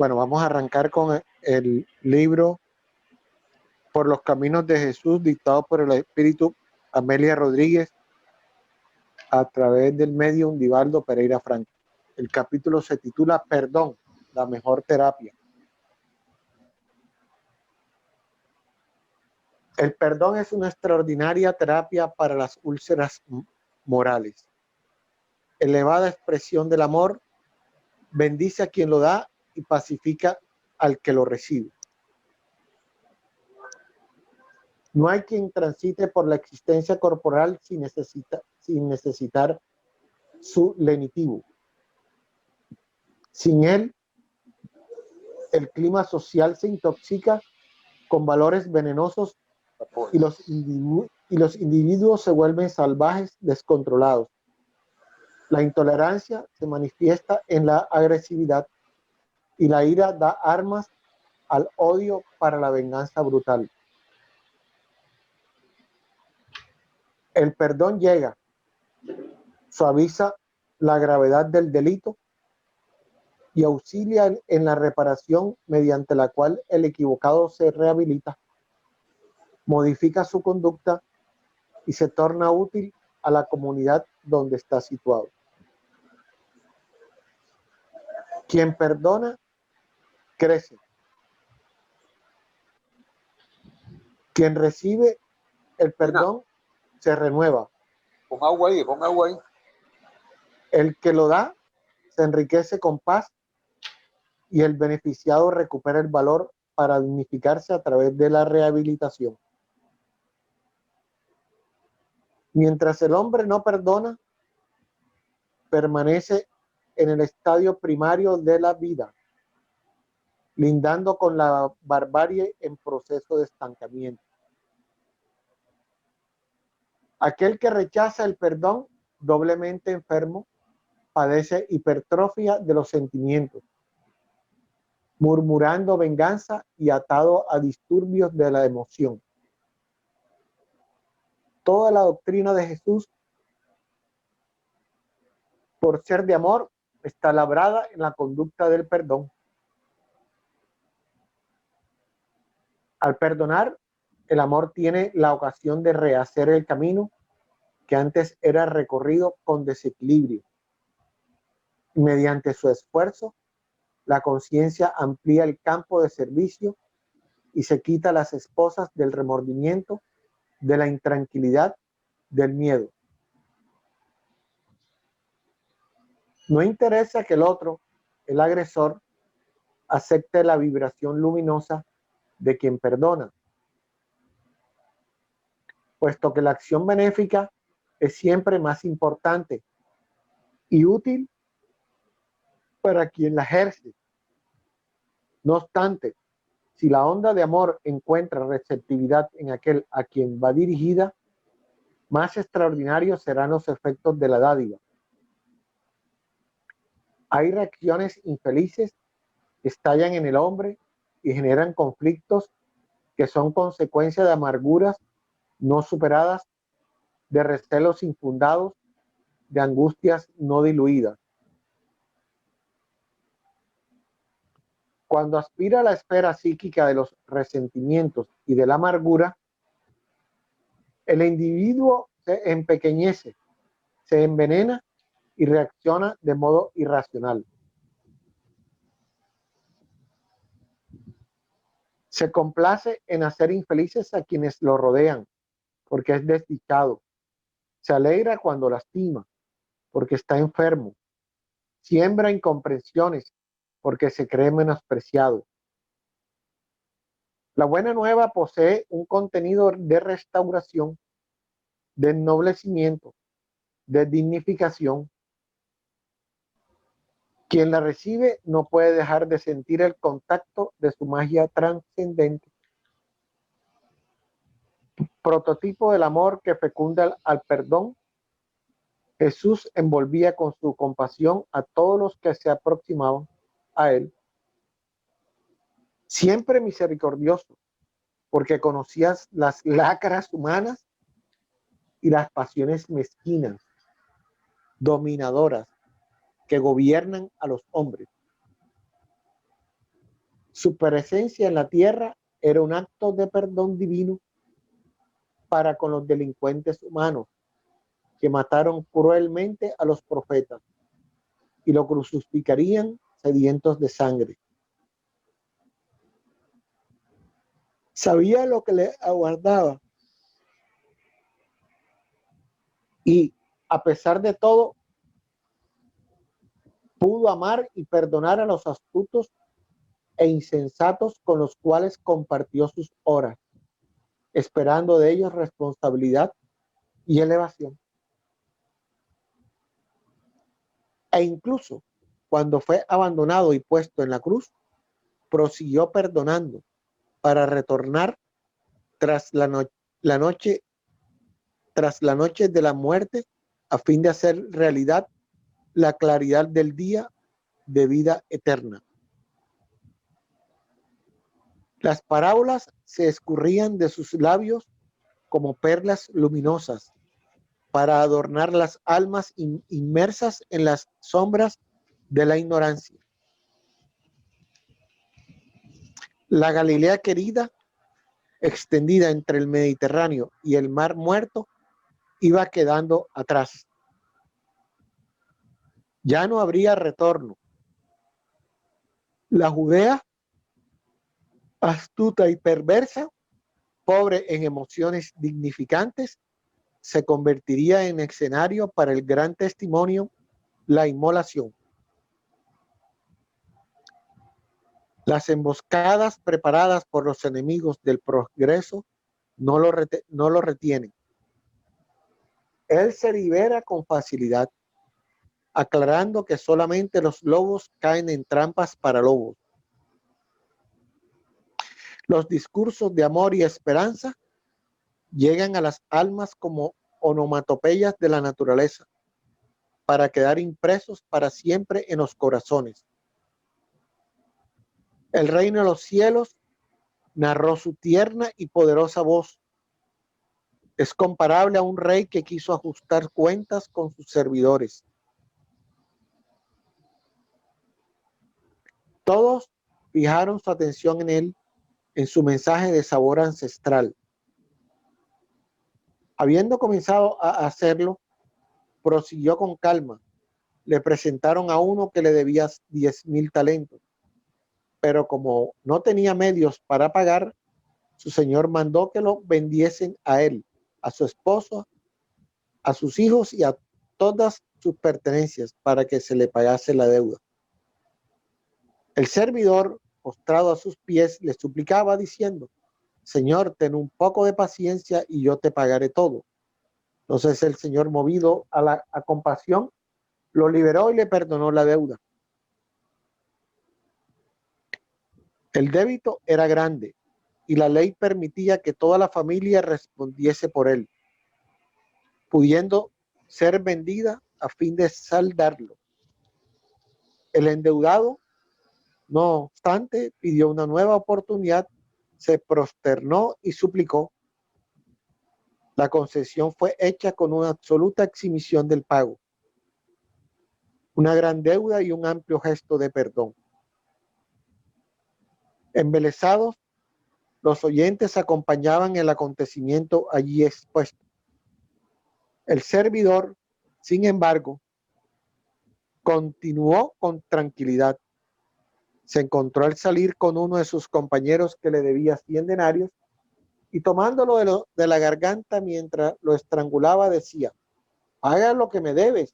Bueno, vamos a arrancar con el libro Por los Caminos de Jesús, dictado por el Espíritu Amelia Rodríguez a través del medium Divaldo Pereira Franco. El capítulo se titula Perdón, la mejor terapia. El perdón es una extraordinaria terapia para las úlceras morales. Elevada expresión del amor, bendice a quien lo da y pacifica al que lo recibe. No hay quien transite por la existencia corporal sin necesitar su lenitivo. Sin él, el clima social se intoxica con valores venenosos y los individuos se vuelven salvajes, descontrolados. La intolerancia se manifiesta en la agresividad y la ira da armas al odio para la venganza brutal. El perdón llega, suaviza la gravedad del delito y auxilia en la reparación mediante la cual el equivocado se rehabilita, modifica su conducta y se torna útil a la comunidad donde está situado. Quien perdona, crece. Quien recibe el perdón, se renueva. Pon agua ahí. El que lo da, se enriquece con paz y el beneficiado recupera el valor para dignificarse a través de la rehabilitación. Mientras el hombre no perdona, permanece en el estadio primario de la vida, lindando con la barbarie en proceso de estancamiento. Aquel que rechaza el perdón, doblemente enfermo, padece hipertrofia de los sentimientos, murmurando venganza y atado a disturbios de la emoción. Toda la doctrina de Jesús, por ser de amor, está labrada en la conducta del perdón. Al perdonar, el amor tiene la ocasión de rehacer el camino que antes era recorrido con desequilibrio. Y mediante su esfuerzo, la conciencia amplía el campo de servicio y se quita las esposas del remordimiento, de la intranquilidad, del miedo. No interesa que el otro, el agresor, acepte la vibración luminosa de quien perdona, puesto que la acción benéfica es siempre más importante y útil para quien la ejerce. No obstante, si la onda de amor encuentra receptividad en aquel a quien va dirigida, más extraordinarios serán los efectos de la dádiva. Hay reacciones infelices que estallan en el hombre y generan conflictos que son consecuencia de amarguras no superadas, de recelos infundados, de angustias no diluidas. Cuando aspira a la esfera psíquica de los resentimientos y de la amargura, el individuo se empequeñece, se envenena y reacciona de modo irracional. Se complace en hacer infelices a quienes lo rodean, porque es desdichado. Se alegra cuando lastima, porque está enfermo. Siembra incomprensiones, porque se cree menospreciado. La buena nueva posee un contenido de restauración, de ennoblecimiento, de dignificación. Quien la recibe no puede dejar de sentir el contacto de su magia trascendente. Prototipo del amor que fecunda al perdón, Jesús envolvía con su compasión a todos los que se aproximaban a él. Siempre misericordioso, porque conocías las lacras humanas y las pasiones mezquinas, dominadoras, que gobiernan a los hombres. Su presencia en la tierra era un acto de perdón divino para con los delincuentes humanos que mataron cruelmente a los profetas y lo crucificarían sedientos de sangre. Sabía lo que le aguardaba y, a pesar de todo, pudo amar y perdonar a los astutos e insensatos con los cuales compartió sus horas, esperando de ellos responsabilidad y elevación. E incluso cuando fue abandonado y puesto en la cruz, prosiguió perdonando para retornar tras la noche tras la noche de la muerte a fin de hacer realidad la claridad del día de vida eterna. Las parábolas se escurrían de sus labios como perlas luminosas para adornar las almas inmersas en las sombras de la ignorancia. La Galilea querida, extendida entre el Mediterráneo y el Mar Muerto, iba quedando atrás. Ya no habría retorno. La Judea, astuta y perversa, pobre en emociones dignificantes, se convertiría en escenario para el gran testimonio, la inmolación. Las emboscadas preparadas por los enemigos del progreso no lo retienen. Él se libera con facilidad, aclarando que solamente los lobos caen en trampas para lobos. Los discursos de amor y esperanza llegan a las almas como onomatopeyas de la naturaleza, para quedar impresos para siempre en los corazones. El reino de los cielos narró su tierna y poderosa voz. Es comparable a un rey que quiso ajustar cuentas con sus servidores. Todos fijaron su atención en él, en su mensaje de sabor ancestral. Habiendo comenzado a hacerlo, prosiguió con calma. Le presentaron a uno que le debía 10,000 talentos, pero como no tenía medios para pagar, su señor mandó que lo vendiesen a él, a su esposo, a sus hijos y a todas sus pertenencias para que se le pagase la deuda. El servidor, postrado a sus pies, le suplicaba diciendo: Señor, ten un poco de paciencia y yo te pagaré todo. Entonces el Señor, movido a compasión, lo liberó y le perdonó la deuda. El débito era grande y la ley permitía que toda la familia respondiese por él, pudiendo ser vendida a fin de saldarlo. El endeudado, no obstante, pidió una nueva oportunidad, se prosternó y suplicó. La concesión fue hecha con una absoluta exhibición del pago, una gran deuda y un amplio gesto de perdón. Embelesados, los oyentes acompañaban el acontecimiento allí expuesto. El servidor, sin embargo, continuó con tranquilidad. Se encontró al salir con uno de sus compañeros que le debía 100 denarios y tomándolo de la garganta mientras lo estrangulaba decía: haga lo que me debes.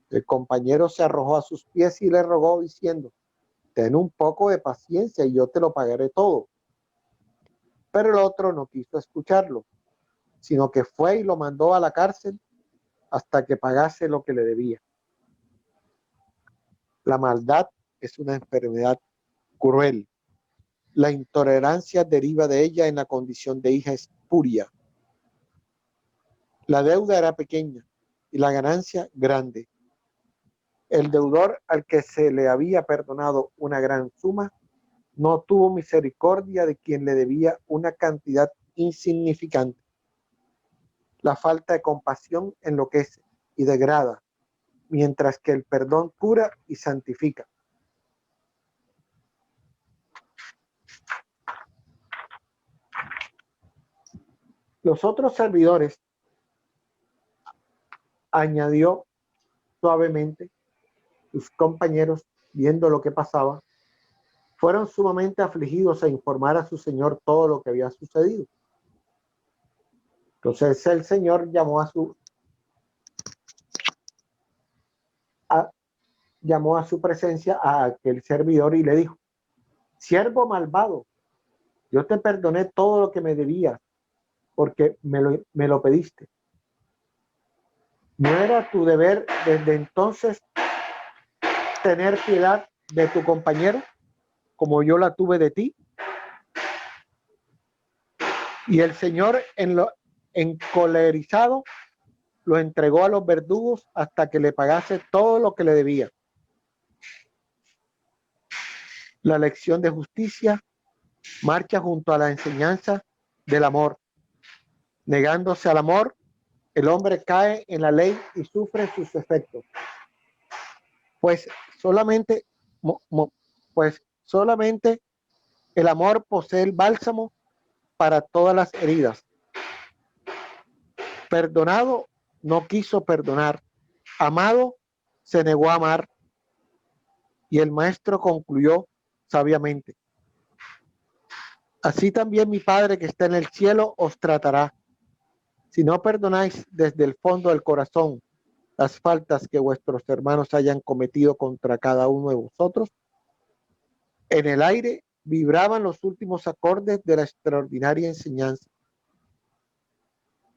El compañero se arrojó a sus pies y le rogó diciendo: ten un poco de paciencia y yo te lo pagaré todo. Pero el otro no quiso escucharlo, sino que fue y lo mandó a la cárcel hasta que pagase lo que le debía. La maldad es una enfermedad cruel. La intolerancia deriva de ella en la condición de hija espuria. La deuda era pequeña y la ganancia grande. El deudor al que se le había perdonado una gran suma no tuvo misericordia de quien le debía una cantidad insignificante. La falta de compasión enloquece y degrada, mientras que el perdón cura y santifica. Los otros servidores, añadió suavemente, sus compañeros, viendo lo que pasaba, fueron sumamente afligidos a informar a su señor todo lo que había sucedido. Entonces el señor llamó llamó a su presencia a aquel servidor y le dijo: siervo malvado, yo te perdoné todo lo que me debías porque me lo pediste. ¿No era tu deber desde entonces tener piedad de tu compañero como yo la tuve de ti? Y el Señor, encolerizado, lo entregó a los verdugos hasta que le pagase todo lo que le debía. La lección de justicia marcha junto a la enseñanza del amor. Negándose al amor, el hombre cae en la ley y sufre sus efectos. Pues solamente el amor posee el bálsamo para todas las heridas. Perdonado, no quiso perdonar. Amado, se negó a amar. Y el maestro concluyó sabiamente: así también mi Padre que está en el cielo os tratará, si no perdonáis desde el fondo del corazón las faltas que vuestros hermanos hayan cometido contra cada uno de vosotros. En el aire vibraban los últimos acordes de la extraordinaria enseñanza.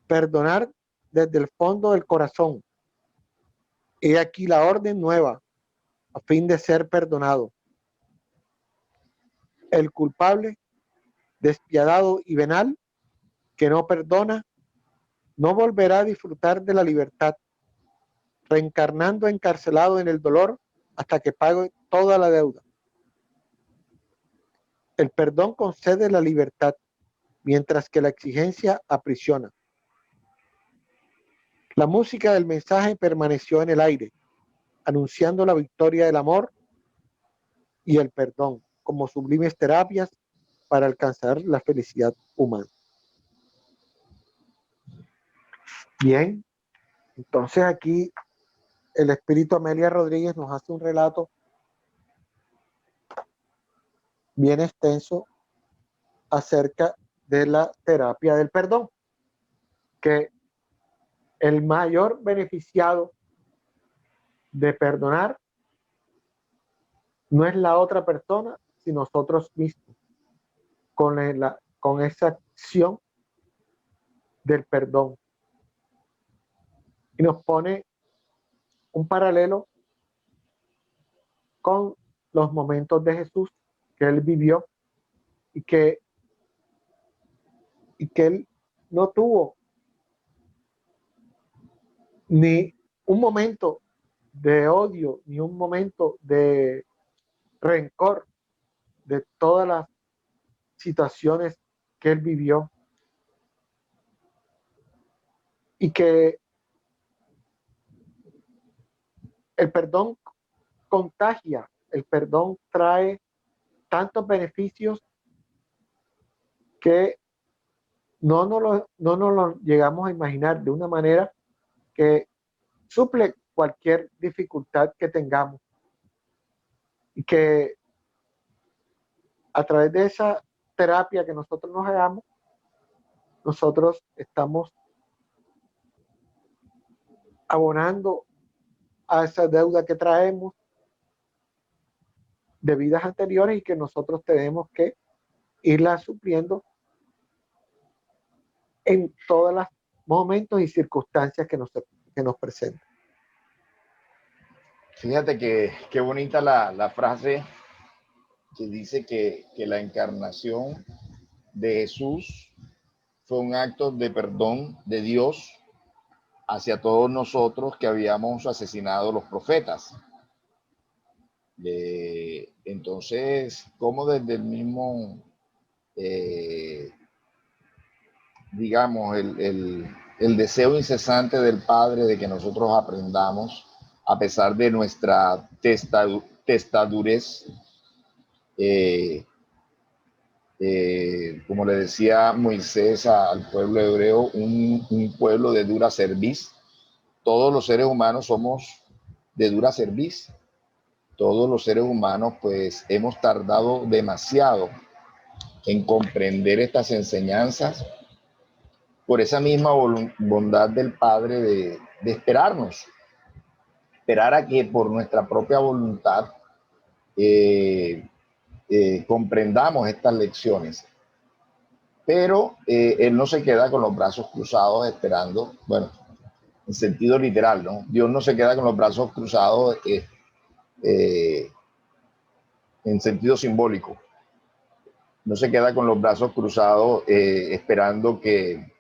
Perdonar desde el fondo del corazón. He aquí la orden nueva, a fin de ser perdonado. El culpable, despiadado y venal, que no perdona, no volverá a disfrutar de la libertad, reencarnando encarcelado en el dolor hasta que pague toda la deuda. El perdón concede la libertad, mientras que la exigencia aprisiona. La música del mensaje permaneció en el aire, anunciando la victoria del amor y el perdón como sublimes terapias para alcanzar la felicidad humana. Bien, entonces aquí el espíritu Amelia Rodríguez nos hace un relato bien extenso acerca de la terapia del perdón, que el mayor beneficiado de perdonar no es la otra persona, sino nosotros mismos, con esa acción del perdón. Y nos pone un paralelo con los momentos de Jesús que él vivió y que él no tuvo ni un momento de odio, ni un momento de rencor de todas las situaciones que él vivió, y que el perdón contagia, el perdón trae tantos beneficios que no nos lo llegamos a imaginar, de una manera que suple cualquier dificultad que tengamos, y que a través de esa terapia que nosotros nos hagamos, nosotros estamos abonando a esa deuda que traemos de vidas anteriores, y que nosotros tenemos que irla supliendo en todos los momentos y circunstancias que nos presentan. Fíjate que qué bonita la frase que dice que la encarnación de Jesús fue un acto de perdón de Dios hacia todos nosotros que habíamos asesinado a los profetas. Entonces, como desde el mismo, digamos, el deseo incesante del Padre de que nosotros aprendamos, a pesar de nuestra testadurez, como le decía Moisés al pueblo hebreo, un pueblo de dura cerviz. Todos los seres humanos somos de dura cerviz. Todos los seres humanos pues hemos tardado demasiado en comprender estas enseñanzas por esa misma bondad del Padre de esperar a que por nuestra propia voluntad comprendamos estas lecciones. Pero Él no se queda con los brazos cruzados esperando, bueno, en sentido literal, ¿no? Dios no se queda con los brazos cruzados en sentido simbólico. No se queda con los brazos cruzados esperando que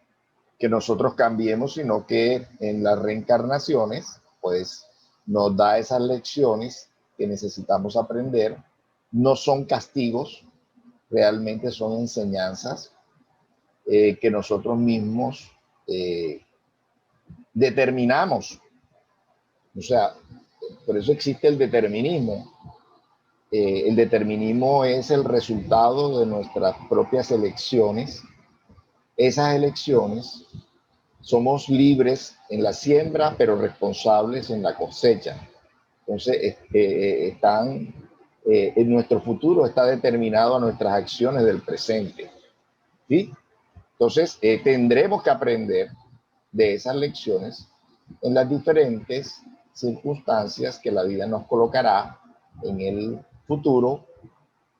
nosotros cambiemos, sino que en las reencarnaciones, pues nos da esas lecciones que necesitamos aprender. No son castigos, realmente son enseñanzas que nosotros mismos determinamos. O sea, por eso existe el determinismo. El determinismo es el resultado de nuestras propias elecciones. Esas elecciones somos libres en la siembra, pero responsables en la cosecha. Entonces, en nuestro futuro está determinado a nuestras acciones del presente. ¿Sí? Entonces, tendremos que aprender de esas lecciones en las diferentes circunstancias que la vida nos colocará en el futuro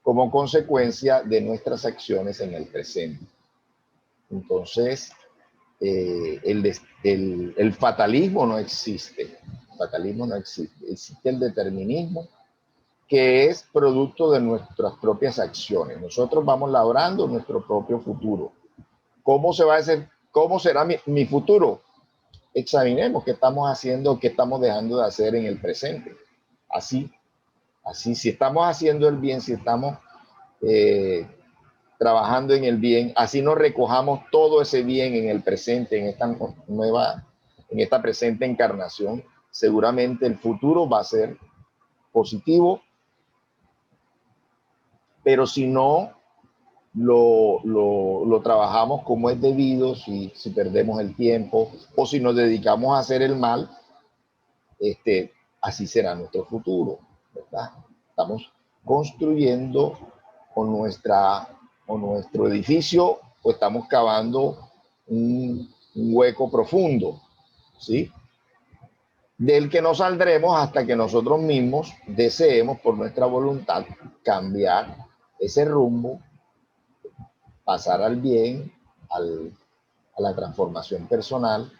como consecuencia de nuestras acciones en el presente. Entonces, el fatalismo no existe. El fatalismo no existe. Existe el determinismo, que es producto de nuestras propias acciones. Nosotros vamos labrando nuestro propio futuro. ¿Cómo será mi futuro? Examinemos qué estamos haciendo, qué estamos dejando de hacer en el presente. Así, si estamos haciendo el bien, si estamos trabajando en el bien, así nos recojamos todo ese bien en el presente, en esta presente encarnación, seguramente el futuro va a ser positivo, pero si no lo trabajamos como es debido, si perdemos el tiempo o si nos dedicamos a hacer el mal, así será nuestro futuro, ¿verdad? Estamos construyendo con nuestro edificio, o estamos cavando un hueco profundo, ¿sí? Del que no saldremos hasta que nosotros mismos deseemos por nuestra voluntad cambiar ese rumbo, pasar al bien, a la transformación personal,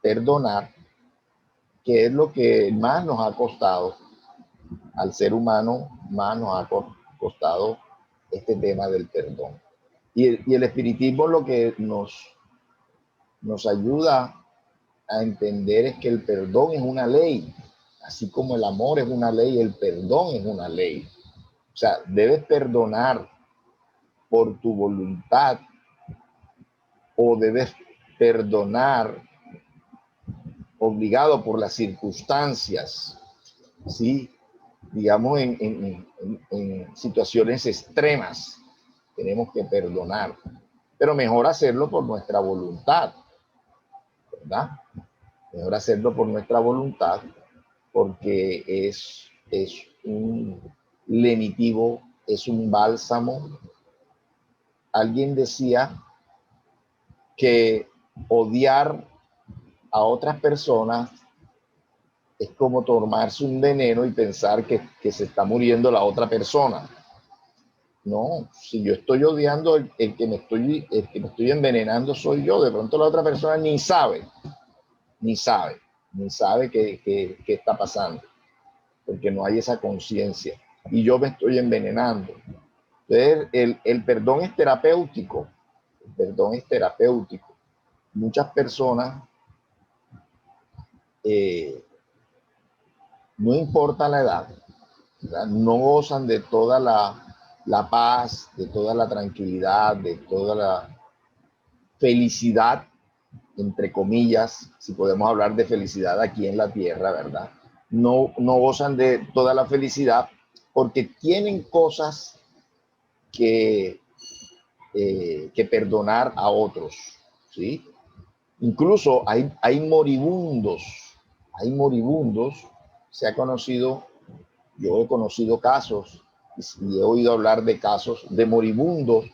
perdonar, que es lo que más nos ha costado al ser humano, más nos ha costado este tema del perdón. Y el espiritismo lo que nos ayuda a entender es que el perdón es una ley, así como el amor es una ley, el perdón es una ley. O sea, debes perdonar por tu voluntad o debes perdonar obligado por las circunstancias, ¿sí? Digamos, en situaciones extremas tenemos que perdonar, pero mejor hacerlo por nuestra voluntad, ¿verdad? Mejor hacerlo por nuestra voluntad, porque es un lenitivo, es un bálsamo. Alguien decía que odiar a otras personas es como tomarse un veneno y pensar que se está muriendo la otra persona. No, si yo estoy odiando, el que me estoy envenenando soy yo. De pronto la otra persona ni sabe qué está pasando, porque no hay esa conciencia. Y yo me estoy envenenando. Entonces, el perdón es terapéutico. El perdón es terapéutico. Muchas personas, no importa la edad, ¿verdad? No gozan de toda la paz, de toda la tranquilidad, de toda la felicidad, entre comillas, si podemos hablar de felicidad aquí en la tierra, ¿verdad? No gozan de toda la felicidad porque tienen cosas que perdonar a otros, ¿sí? Incluso hay moribundos, se ha conocido, yo he conocido casos y he oído hablar de casos de moribundos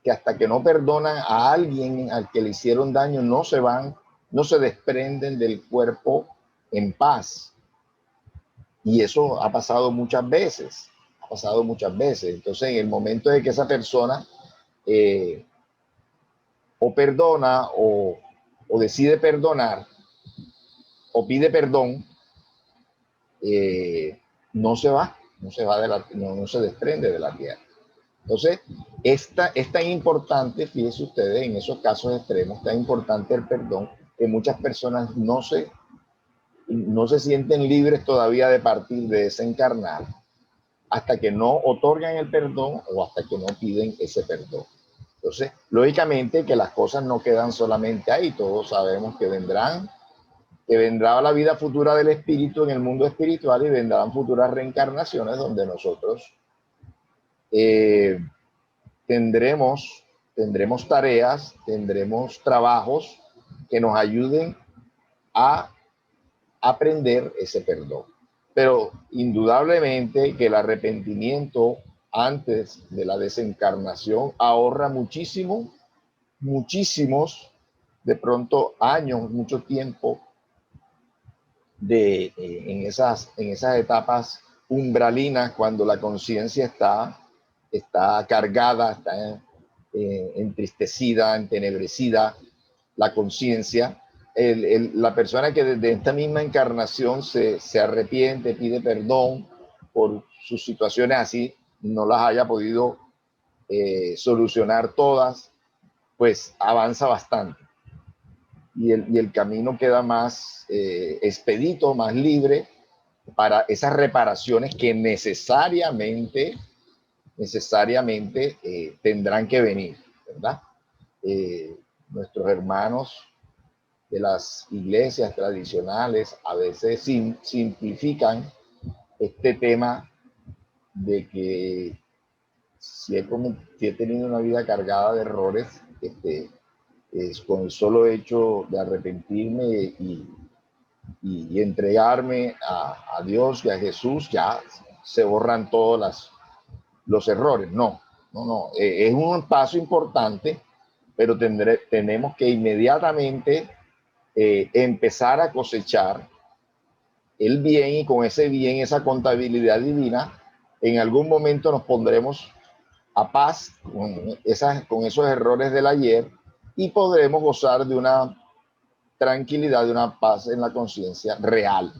que hasta que no perdonan a alguien al que le hicieron daño, no se desprenden del cuerpo en paz. Y eso ha pasado muchas veces, Entonces, en el momento de que esa persona o perdona o decide perdonar o pide perdón, no se desprende de la tierra. Entonces, es tan importante, fíjense ustedes, en esos casos extremos, tan importante el perdón, que muchas personas no se sienten libres todavía de partir, de desencarnar, hasta que no otorgan el perdón o hasta que no piden ese perdón. Entonces, lógicamente que las cosas no quedan solamente ahí, todos sabemos que vendrá la vida futura del espíritu en el mundo espiritual y vendrán futuras reencarnaciones donde nosotros tendremos tareas, tendremos trabajos que nos ayuden a aprender ese perdón. Pero indudablemente que el arrepentimiento antes de la desencarnación ahorra muchísimos, de pronto años, mucho tiempo en esas etapas umbralinas cuando la conciencia está cargada, está entristecida, entenebrecida, la conciencia. La persona que desde esta misma encarnación se arrepiente, pide perdón por sus situaciones así, no las haya podido solucionar todas, pues avanza bastante. Y el camino queda más expedito, más libre para esas reparaciones que necesariamente tendrán que venir, ¿verdad? Nuestros hermanos de las iglesias tradicionales a veces simplifican este tema de que si he tenido una vida cargada de errores, es con el solo hecho de arrepentirme y entregarme a Dios y a Jesús, ya se borran todos los errores. No. Es un paso importante, pero tenemos que inmediatamente empezar a cosechar el bien, y con ese bien, esa contabilidad divina, en algún momento nos pondremos a paz con esos errores del ayer y podremos gozar de una tranquilidad, de una paz en la conciencia real,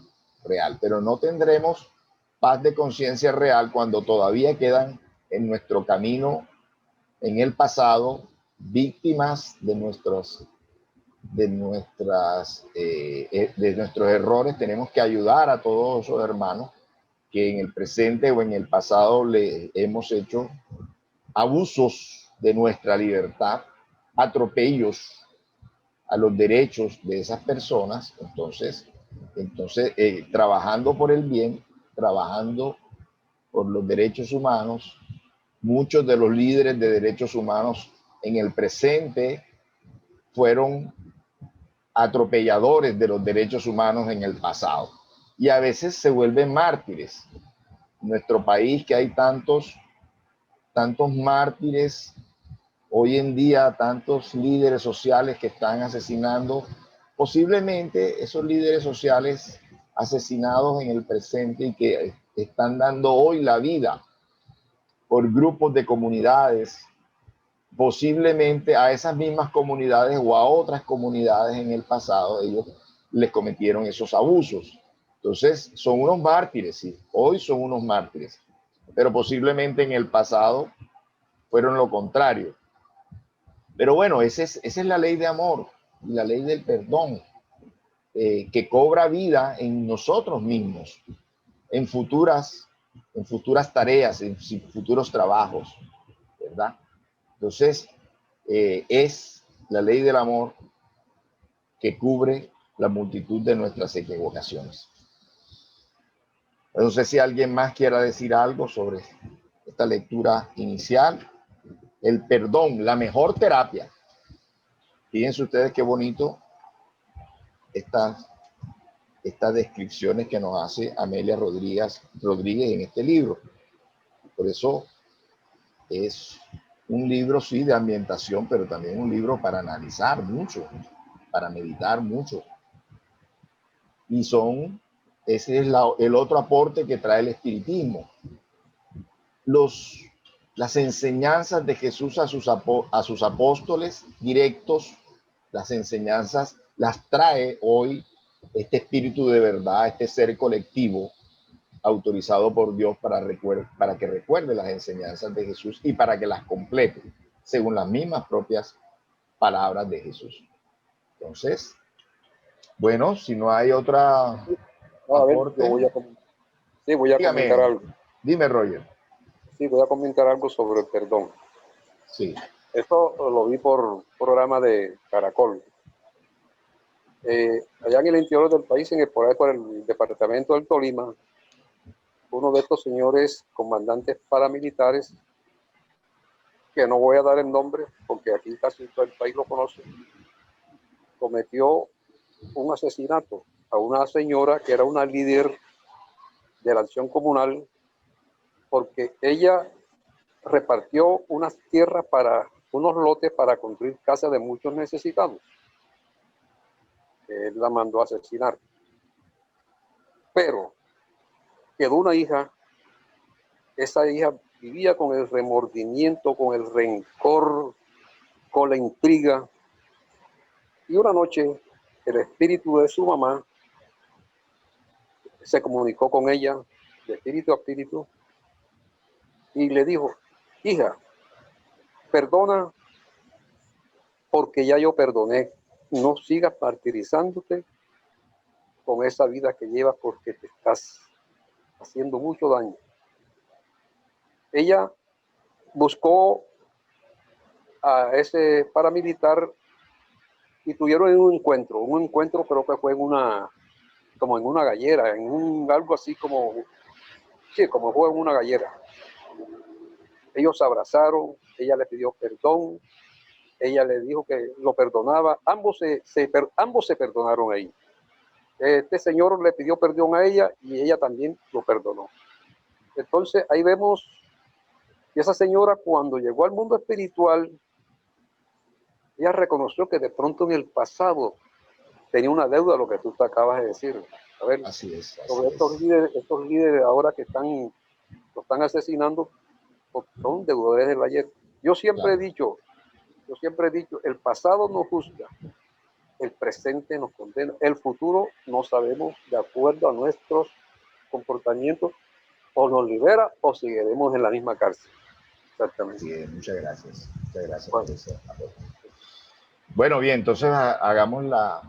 pero no tendremos paz de conciencia real cuando todavía quedan en nuestro camino, en el pasado, víctimas de nuestros errores. Tenemos que ayudar a todos esos hermanos que en el presente o en el pasado le hemos hecho abusos de nuestra libertad, atropellos a los derechos de esas personas. Entonces trabajando por el bien, trabajando por los derechos humanos, muchos de los líderes de derechos humanos en el presente fueron atropelladores de los derechos humanos en el pasado y a veces se vuelven mártires. En nuestro país, que hay tantos mártires hoy en día, tantos líderes sociales que están asesinando, posiblemente esos líderes sociales asesinados en el presente y que están dando hoy la vida por grupos de comunidades, posiblemente a esas mismas comunidades o a otras comunidades en el pasado ellos les cometieron esos abusos. Entonces son unos mártires, sí, hoy son unos mártires, pero posiblemente en el pasado fueron lo contrario. Pero bueno, esa es la ley de amor y la ley del perdón, que cobra vida en nosotros mismos, en futuras tareas, en futuros trabajos, ¿verdad? Entonces, es la ley del amor que cubre la multitud de nuestras equivocaciones. No sé si alguien más quiera decir algo sobre esta esta lectura inicial. El perdón, la mejor terapia. Fíjense ustedes qué bonito estas descripciones que nos hace Amelia Rodríguez en este libro. Por eso es un libro, sí, de ambientación, pero también un libro para analizar mucho, para meditar mucho. Y ese es el otro aporte que trae el espiritismo. Las enseñanzas de Jesús a sus apóstoles directos, las enseñanzas las trae hoy este espíritu de verdad, este ser colectivo autorizado por Dios para que recuerde las enseñanzas de Jesús y para que las complete según las mismas propias palabras de Jesús. Entonces, bueno, si no hay otra A ver, aporte, yo voy a comentar algo. Dime, Roger. Sí, voy a comentar algo sobre el perdón. Sí. Esto lo vi por un programa de Caracol. Allá en el interior del país, por el departamento del Tolima, uno de estos señores comandantes paramilitares, que no voy a dar el nombre porque aquí casi todo el país lo conoce, cometió un asesinato a una señora que era una líder de la acción comunal, porque ella repartió unas tierras unos lotes para construir casas de muchos necesitados. Él la mandó a asesinar. Pero quedó una hija. Esa hija vivía con el remordimiento, con el rencor, con la intriga. Y una noche el espíritu de su mamá se comunicó con ella, de espíritu a espíritu, y le dijo: hija, perdona porque ya yo perdoné. No sigas martirizándote con esa vida que llevas porque te estás haciendo mucho daño. Ella buscó a ese paramilitar y tuvieron un encuentro creo que fue como en una gallera, algo así como fue en una gallera. Ellos se abrazaron, ella le pidió perdón, ella le dijo que lo perdonaba, ambos se perdonaron ahí. Este señor le pidió perdón a ella y ella también lo perdonó. Entonces ahí vemos que esa señora, cuando llegó al mundo espiritual, ella reconoció que de pronto en el pasado tenía una deuda, lo que tú te acabas de decir. A ver, Así es. sobre estos líderes ahora que lo están asesinando, son deudores del ayer. Yo siempre he dicho, el pasado nos juzga, el presente nos condena, el futuro no sabemos de acuerdo a nuestros comportamientos, o nos libera o seguiremos en la misma cárcel. Exactamente. Sí, muchas gracias. Muchas gracias Bueno. por ese aporte. Bueno, bien, entonces hagamos la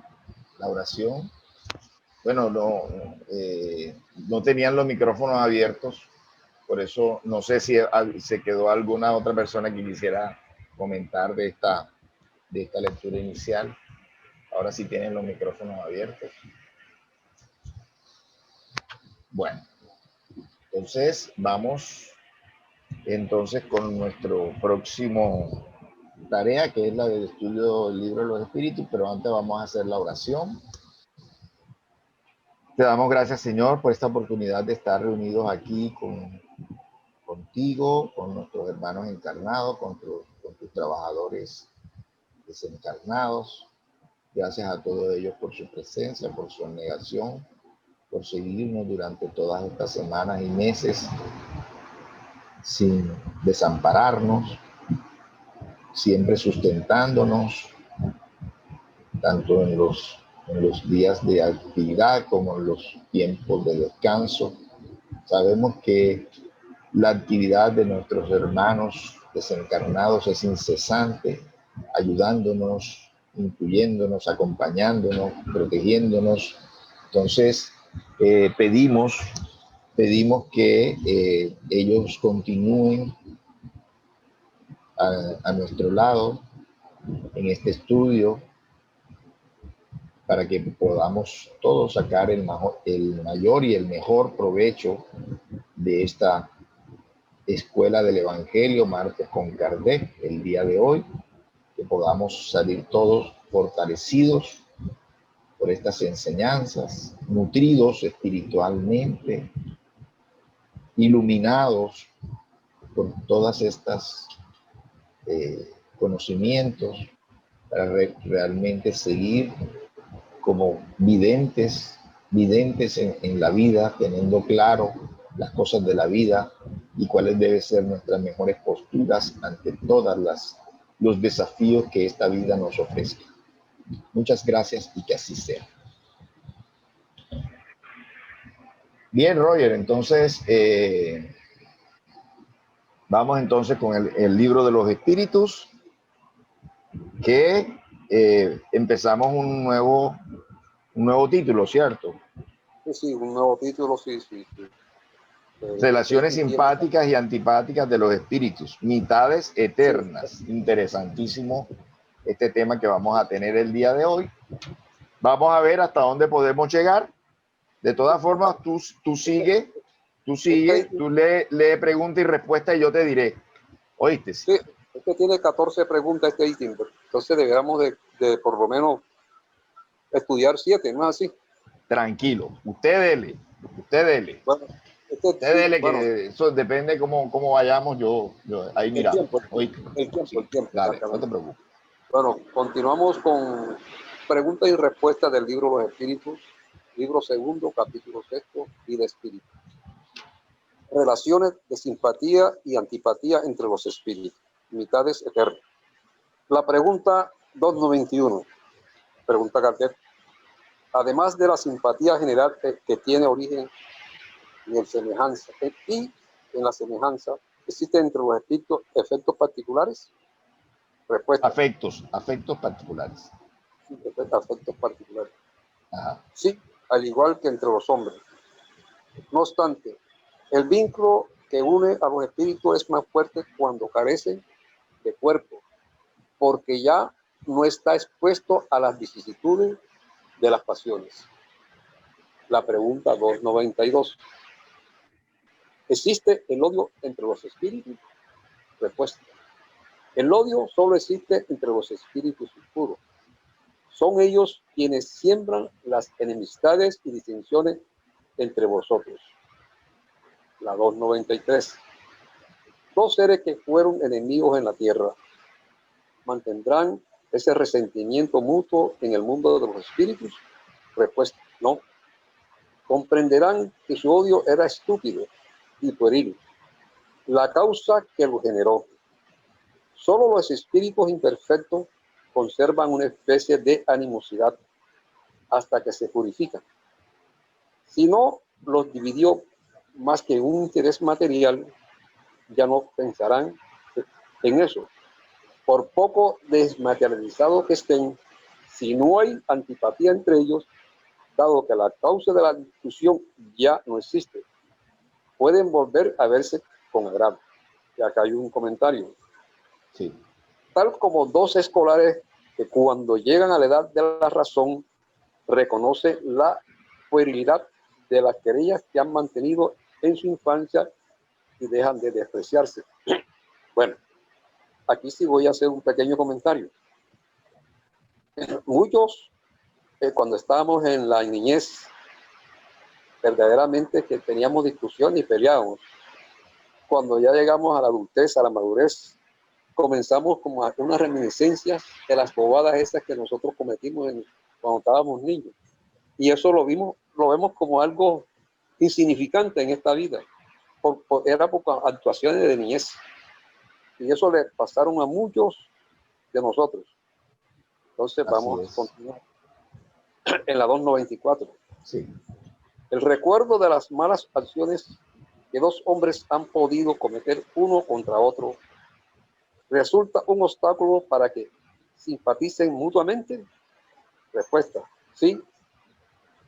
oración. Bueno, no tenían los micrófonos abiertos, por eso no sé si se quedó alguna otra persona que quisiera comentar de esta lectura inicial. Ahora sí tienen los micrófonos abiertos. Bueno, entonces vamos con nuestro próximo tarea, que es la del estudio del libro de los espíritus, pero antes vamos a hacer la oración. Te damos gracias, Señor, por esta oportunidad de estar reunidos aquí contigo, con nuestros hermanos encarnados, con tus trabajadores desencarnados. Gracias a todos ellos por su presencia, por su abnegación, por seguirnos durante todas estas semanas y meses sin desampararnos, siempre sustentándonos, tanto en los días de actividad como en los tiempos de descanso. Sabemos que la actividad de nuestros hermanos desencarnados es incesante, ayudándonos, incluyéndonos, acompañándonos, protegiéndonos. Entonces, pedimos que ellos continúen a nuestro lado en este estudio, para que podamos todos sacar el mayor y el mejor provecho de esta Escuela del Evangelio, martes con Kardec, el día de hoy, que podamos salir todos fortalecidos por estas enseñanzas, nutridos espiritualmente, iluminados por todas estas conocimientos para realmente seguir como videntes en la vida, teniendo claro las cosas de la vida y cuáles deben ser nuestras mejores posturas ante los desafíos que esta vida nos ofrece. Muchas gracias y que así sea. Bien, Roger, entonces vamos entonces con el libro de los espíritus, que empezamos un nuevo título, ¿cierto? Sí, un nuevo título, sí. Relaciones simpáticas y antipáticas de los espíritus, mitades eternas. Sí. Interesantísimo este tema que vamos a tener el día de hoy. Vamos a ver hasta dónde podemos llegar. De todas formas, tú sigue, tú lee pregunta y respuesta y yo te diré. ¿Oíste? Sí, este tiene 14 preguntas este ítem, entonces deberíamos de por lo menos estudiar 7, ¿no es así? Tranquilo, usted dele. Bueno, usted dele, bueno, que eso depende cómo vayamos, yo ahí miramos. El tiempo. Dale, no te preocupes. Bueno, continuamos con preguntas y respuestas del libro Los Espíritus, libro 2, capítulo 6, Vida Espíritu. Relaciones de simpatía y antipatía entre los espíritus, mitades eternas. La pregunta 291, pregunta Kardec. Además de la simpatía general que tiene origen en semejanza y en la semejanza, ¿existen entre los espíritus efectos particulares? Respuesta. Afectos particulares. Sí, afectos particulares. Ajá. Sí, al igual que entre los hombres. No obstante, el vínculo que une a los espíritus es más fuerte cuando carecen de cuerpo, porque ya no está expuesto a las vicisitudes de las pasiones. La pregunta 292. ¿Existe el odio entre los espíritus? Respuesta. El odio solo existe entre los espíritus impuros. Son ellos quienes siembran las enemistades y disensiones entre vosotros. La 293. Dos seres que fueron enemigos en la tierra, ¿mantendrán ese resentimiento mutuo en el mundo de los espíritus? Respuesta, no. Comprenderán que su odio era estúpido y pueril, la causa que lo generó. Solo los espíritus imperfectos conservan una especie de animosidad hasta que se purifican. Si no los dividió más que un interés material, ya no pensarán en eso. Por poco desmaterializados que estén, si no hay antipatía entre ellos, dado que la causa de la discusión ya no existe, pueden volver a verse con agrado. Y acá hay un comentario. Sí. Tal como dos escolares que cuando llegan a la edad de la razón reconocen la puerilidad de las querellas que han mantenido en su infancia y dejan de despreciarse. Bueno, aquí sí voy a hacer un pequeño comentario. Muchos, cuando estábamos en la niñez, verdaderamente que teníamos discusión y peleábamos. Cuando ya llegamos a la adultez, a la madurez, comenzamos como a unas reminiscencias de las bobadas esas que nosotros cometimos cuando estábamos niños. Y eso lo vemos como algo insignificante en esta vida. Era por actuaciones de niñez. Y eso le pasaron a muchos de nosotros. Entonces vamos a continuar en la 294. Sí. El recuerdo de las malas acciones que dos hombres han podido cometer uno contra otro resulta un obstáculo para que simpaticen mutuamente. Respuesta, sí,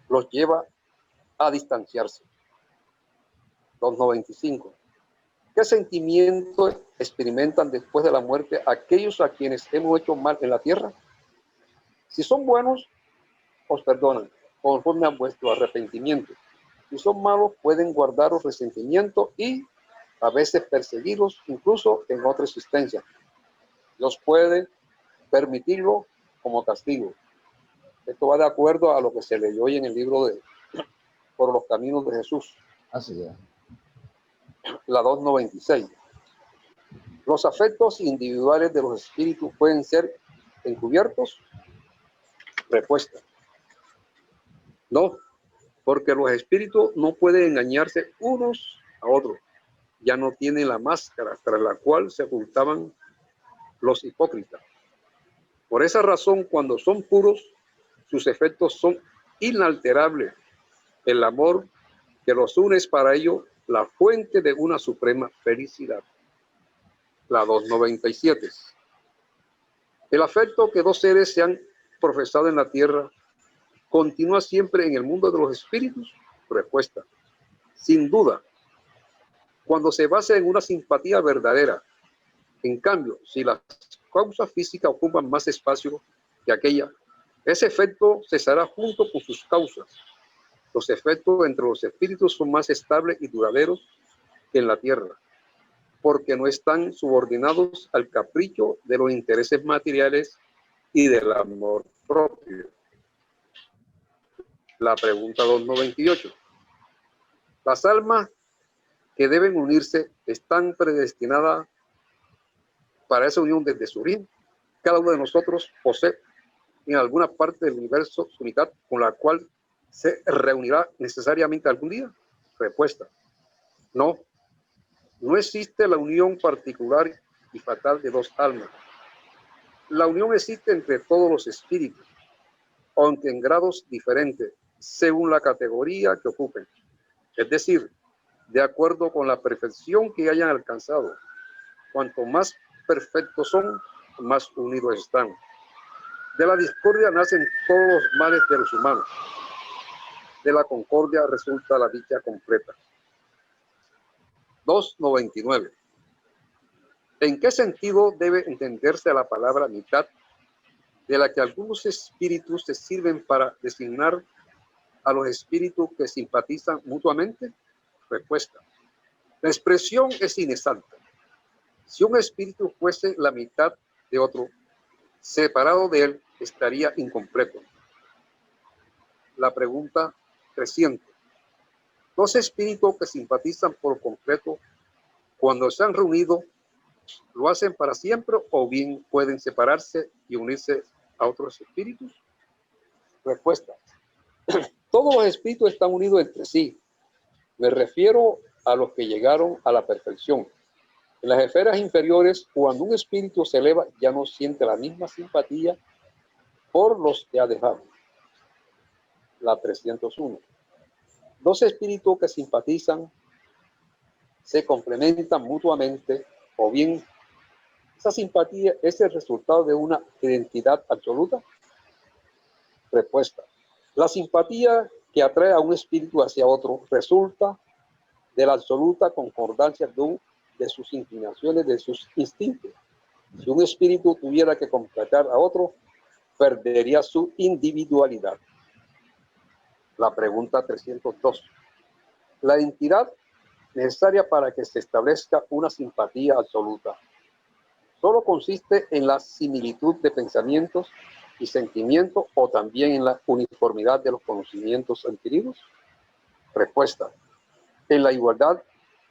los lleva a distanciarse. 295. ¿Qué sentimiento experimentan después de la muerte aquellos a quienes hemos hecho mal en la tierra? Si son buenos, os perdonan, conforme a vuestro arrepentimiento. Si son malos, pueden guardaros resentimiento y a veces perseguirlos, incluso en otra existencia. Dios puede permitirlo como castigo. Esto va de acuerdo a lo que se leyó hoy en el libro de Por los Caminos de Jesús, Así es. la 296. Los afectos individuales de los espíritus pueden ser encubiertos. Respuesta: no, porque los espíritus no pueden engañarse unos a otros. Ya no tienen la máscara tras la cual se ocultaban los hipócritas. Por esa razón, cuando son puros, sus efectos son inalterables. El amor que los une es para ellos la fuente de una suprema felicidad. La 297. El afecto que dos seres se han profesado en la tierra continúa siempre en el mundo de los espíritus. Respuesta: sin duda, cuando se basa en una simpatía verdadera. En cambio, si las causas físicas ocupan más espacio que aquella, ese efecto cesará junto con sus causas. Los efectos entre los espíritus son más estables y duraderos que en la tierra, porque no están subordinados al capricho de los intereses materiales y del amor propio. La pregunta 298. Las almas que deben unirse están predestinadas para esa unión desde su origen. Cada uno de nosotros posee en alguna parte del universo su unidad con la cual se reunirá necesariamente algún día. Respuesta: no, no existe la unión particular y fatal de dos almas. La unión existe entre todos los espíritus, aunque en grados diferentes, según la categoría que ocupen. Es decir, de acuerdo con la perfección que hayan alcanzado. Cuanto más perfectos son, más unidos están. De la discordia nacen todos los males de los humanos. De la concordia resulta la dicha completa. 299. ¿En qué sentido debe entenderse la palabra mitad, de la que algunos espíritus se sirven para designar a los espíritus que simpatizan mutuamente? Respuesta: la expresión es inexacta. Si un espíritu fuese la mitad de otro, separado de él, estaría incompleto. La pregunta 300. Dos espíritus que simpatizan por completo, cuando se han reunido, ¿lo hacen para siempre o bien pueden separarse y unirse a otros espíritus? Respuesta: todos los espíritus están unidos entre sí. Me refiero a los que llegaron a la perfección. En las esferas inferiores, cuando un espíritu se eleva, ya no siente la misma simpatía por los que ha dejado. La 301. Dos espíritus que simpatizan se complementan mutuamente, o bien esa simpatía es el resultado de una identidad absoluta. Respuesta: la simpatía que atrae a un espíritu hacia otro resulta de la absoluta concordancia de sus inclinaciones, de sus instintos. Si un espíritu tuviera que completar a otro, perdería su individualidad. La pregunta 302. La entidad necesaria para que se establezca una simpatía absoluta solo consiste en la similitud de pensamientos y sentimientos, o también en la uniformidad de los conocimientos adquiridos. Respuesta: en la igualdad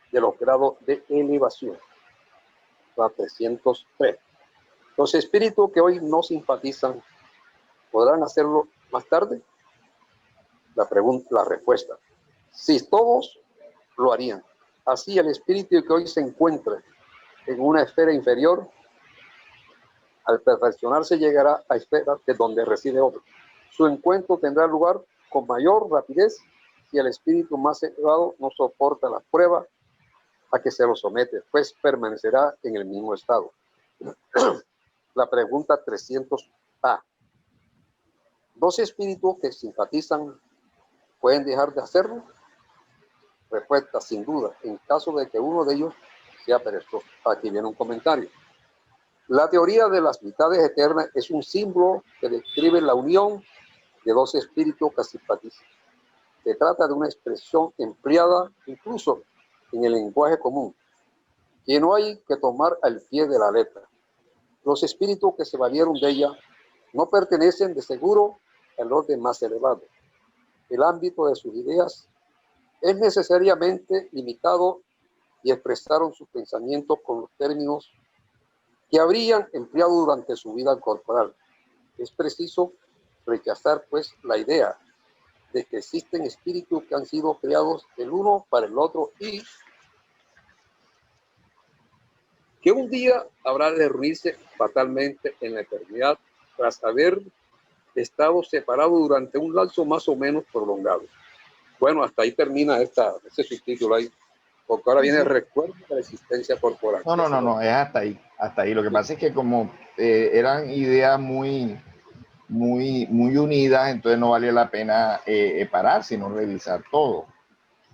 de los grados de elevación. La 303. Los espíritus que hoy no simpatizan, ¿podrán hacerlo más tarde? La respuesta: sí, todos lo harían. Así, el espíritu que hoy se encuentra en una esfera inferior, al perfeccionarse llegará a esferas de donde reside otro. Su encuentro tendrá lugar con mayor rapidez si el espíritu más elevado no soporta las pruebas a que se lo somete, pues permanecerá en el mismo estado. La pregunta 300A. ¿Dos espíritus que simpatizan pueden dejar de hacerlo? Respuesta: sin duda, en caso de que uno de ellos sea perezoso. Aquí viene un comentario. La teoría de las mitades eternas es un símbolo que describe la unión de dos espíritus que simpatizan. Se trata de una expresión empleada incluso en el lenguaje común. que no hay que tomar al pie de la letra. Los espíritus que se valieron de ella no pertenecen de seguro al orden más elevado. El ámbito de sus ideas es necesariamente limitado y expresaron sus pensamientos con los términos que habrían empleado durante su vida corporal. Es preciso rechazar, pues, la idea de que existen espíritus que han sido creados el uno para el otro y que un día habrá de reunirse fatalmente en la eternidad tras haber estado separados durante un lapso más o menos prolongado. Bueno, hasta ahí termina ese subtítulo ahí, porque ahora Sí, viene el sí. recuerdo de la existencia corporal. No, no, no, no, es hasta ahí, hasta ahí. Lo que pasa es que como eran ideas muy unidas, entonces no vale la pena parar, sino revisar todo.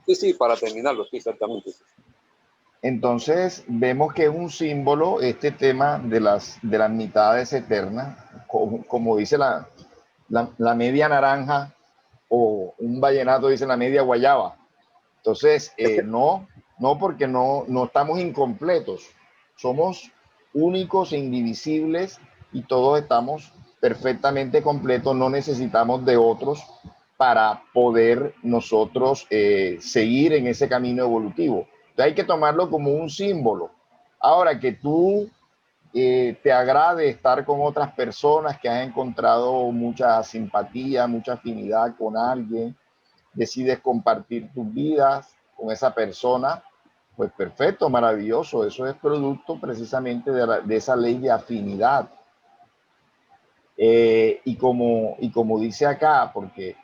Sí, sí, para terminarlo, sí, exactamente. Sí. Entonces vemos que es un símbolo este tema de las mitades eternas, como dice la media naranja, o un vallenato dice la media guayaba. Entonces, no porque no estamos incompletos, somos únicos e indivisibles y todos estamos perfectamente completos, no necesitamos de otros para poder nosotros seguir en ese camino evolutivo. Entonces hay que tomarlo como un símbolo. Ahora que tú te agrade estar con otras personas, que has encontrado mucha simpatía, mucha afinidad con alguien, decides compartir tus vidas con esa persona, pues perfecto, maravilloso. Eso es producto precisamente de esa ley de afinidad. Y como dice acá, porque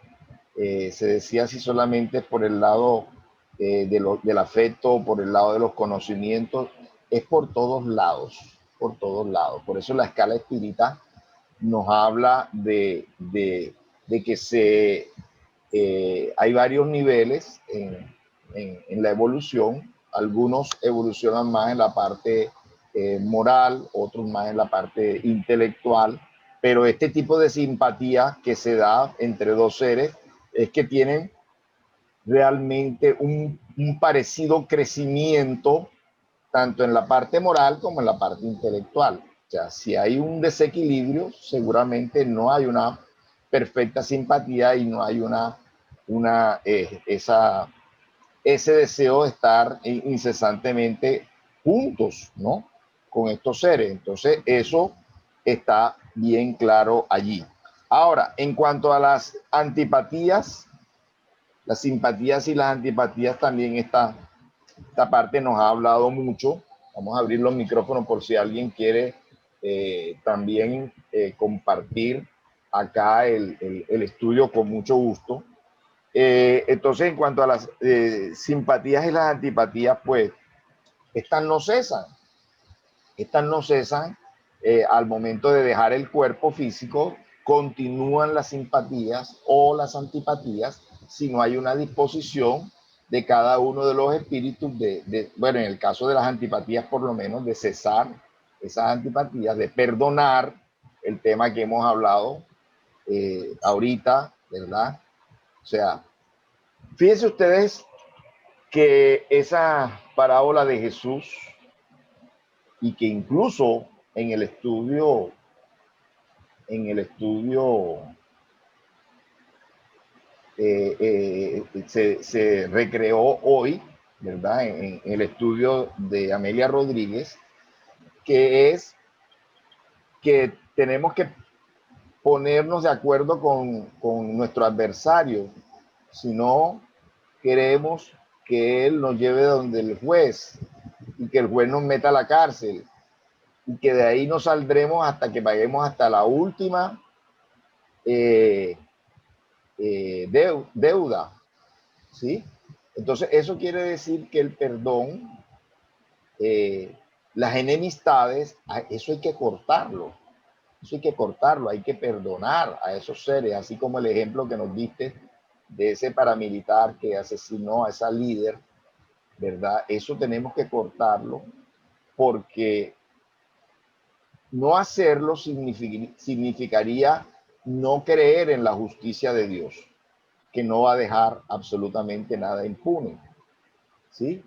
se decía si solamente por el lado del afecto, por el lado de los conocimientos, es por todos lados, por todos lados. Por eso la escala espírita nos habla de que hay varios niveles en la evolución. Algunos evolucionan más en la parte moral, otros más en la parte intelectual, pero este tipo de simpatía que se da entre dos seres es que tienen realmente un parecido crecimiento tanto en la parte moral como en la parte intelectual. O sea, si hay un desequilibrio, seguramente no hay una perfecta simpatía y no hay ese deseo de estar incesantemente juntos, ¿no? Con estos seres. Entonces, eso está bien claro allí. Ahora, en cuanto a las antipatías, las simpatías y las antipatías también esta parte nos ha hablado mucho. Vamos a abrir los micrófonos por si alguien quiere también compartir acá el estudio con mucho gusto. Entonces, en cuanto a las simpatías y las antipatías, pues estas no cesan. Estas no cesan al momento de dejar el cuerpo físico, continúan las simpatías o las antipatías si no hay una disposición de cada uno de los espíritus bueno, en el caso de las antipatías por lo menos, de cesar esas antipatías, de perdonar el tema que hemos hablado ahorita, ¿verdad? O sea, fíjense ustedes que esa parábola de Jesús y que incluso en el estudio, en el estudio se recreó hoy, ¿verdad? En el estudio de Amelia Rodríguez, que es que tenemos que ponernos de acuerdo con nuestro adversario, si no queremos que él nos lleve donde el juez y que el juez nos meta a la cárcel y que de ahí no saldremos hasta que paguemos hasta la última eh, deuda, ¿sí? Entonces, eso quiere decir que el perdón, las enemistades, eso hay que cortarlo. Eso hay que cortarlo, hay que perdonar a esos seres, así como el ejemplo que nos diste de ese paramilitar que asesinó a esa líder, ¿verdad? Eso tenemos que cortarlo porque no hacerlo significaría no creer en la justicia de Dios, que no va a dejar absolutamente nada impune, ¿sí?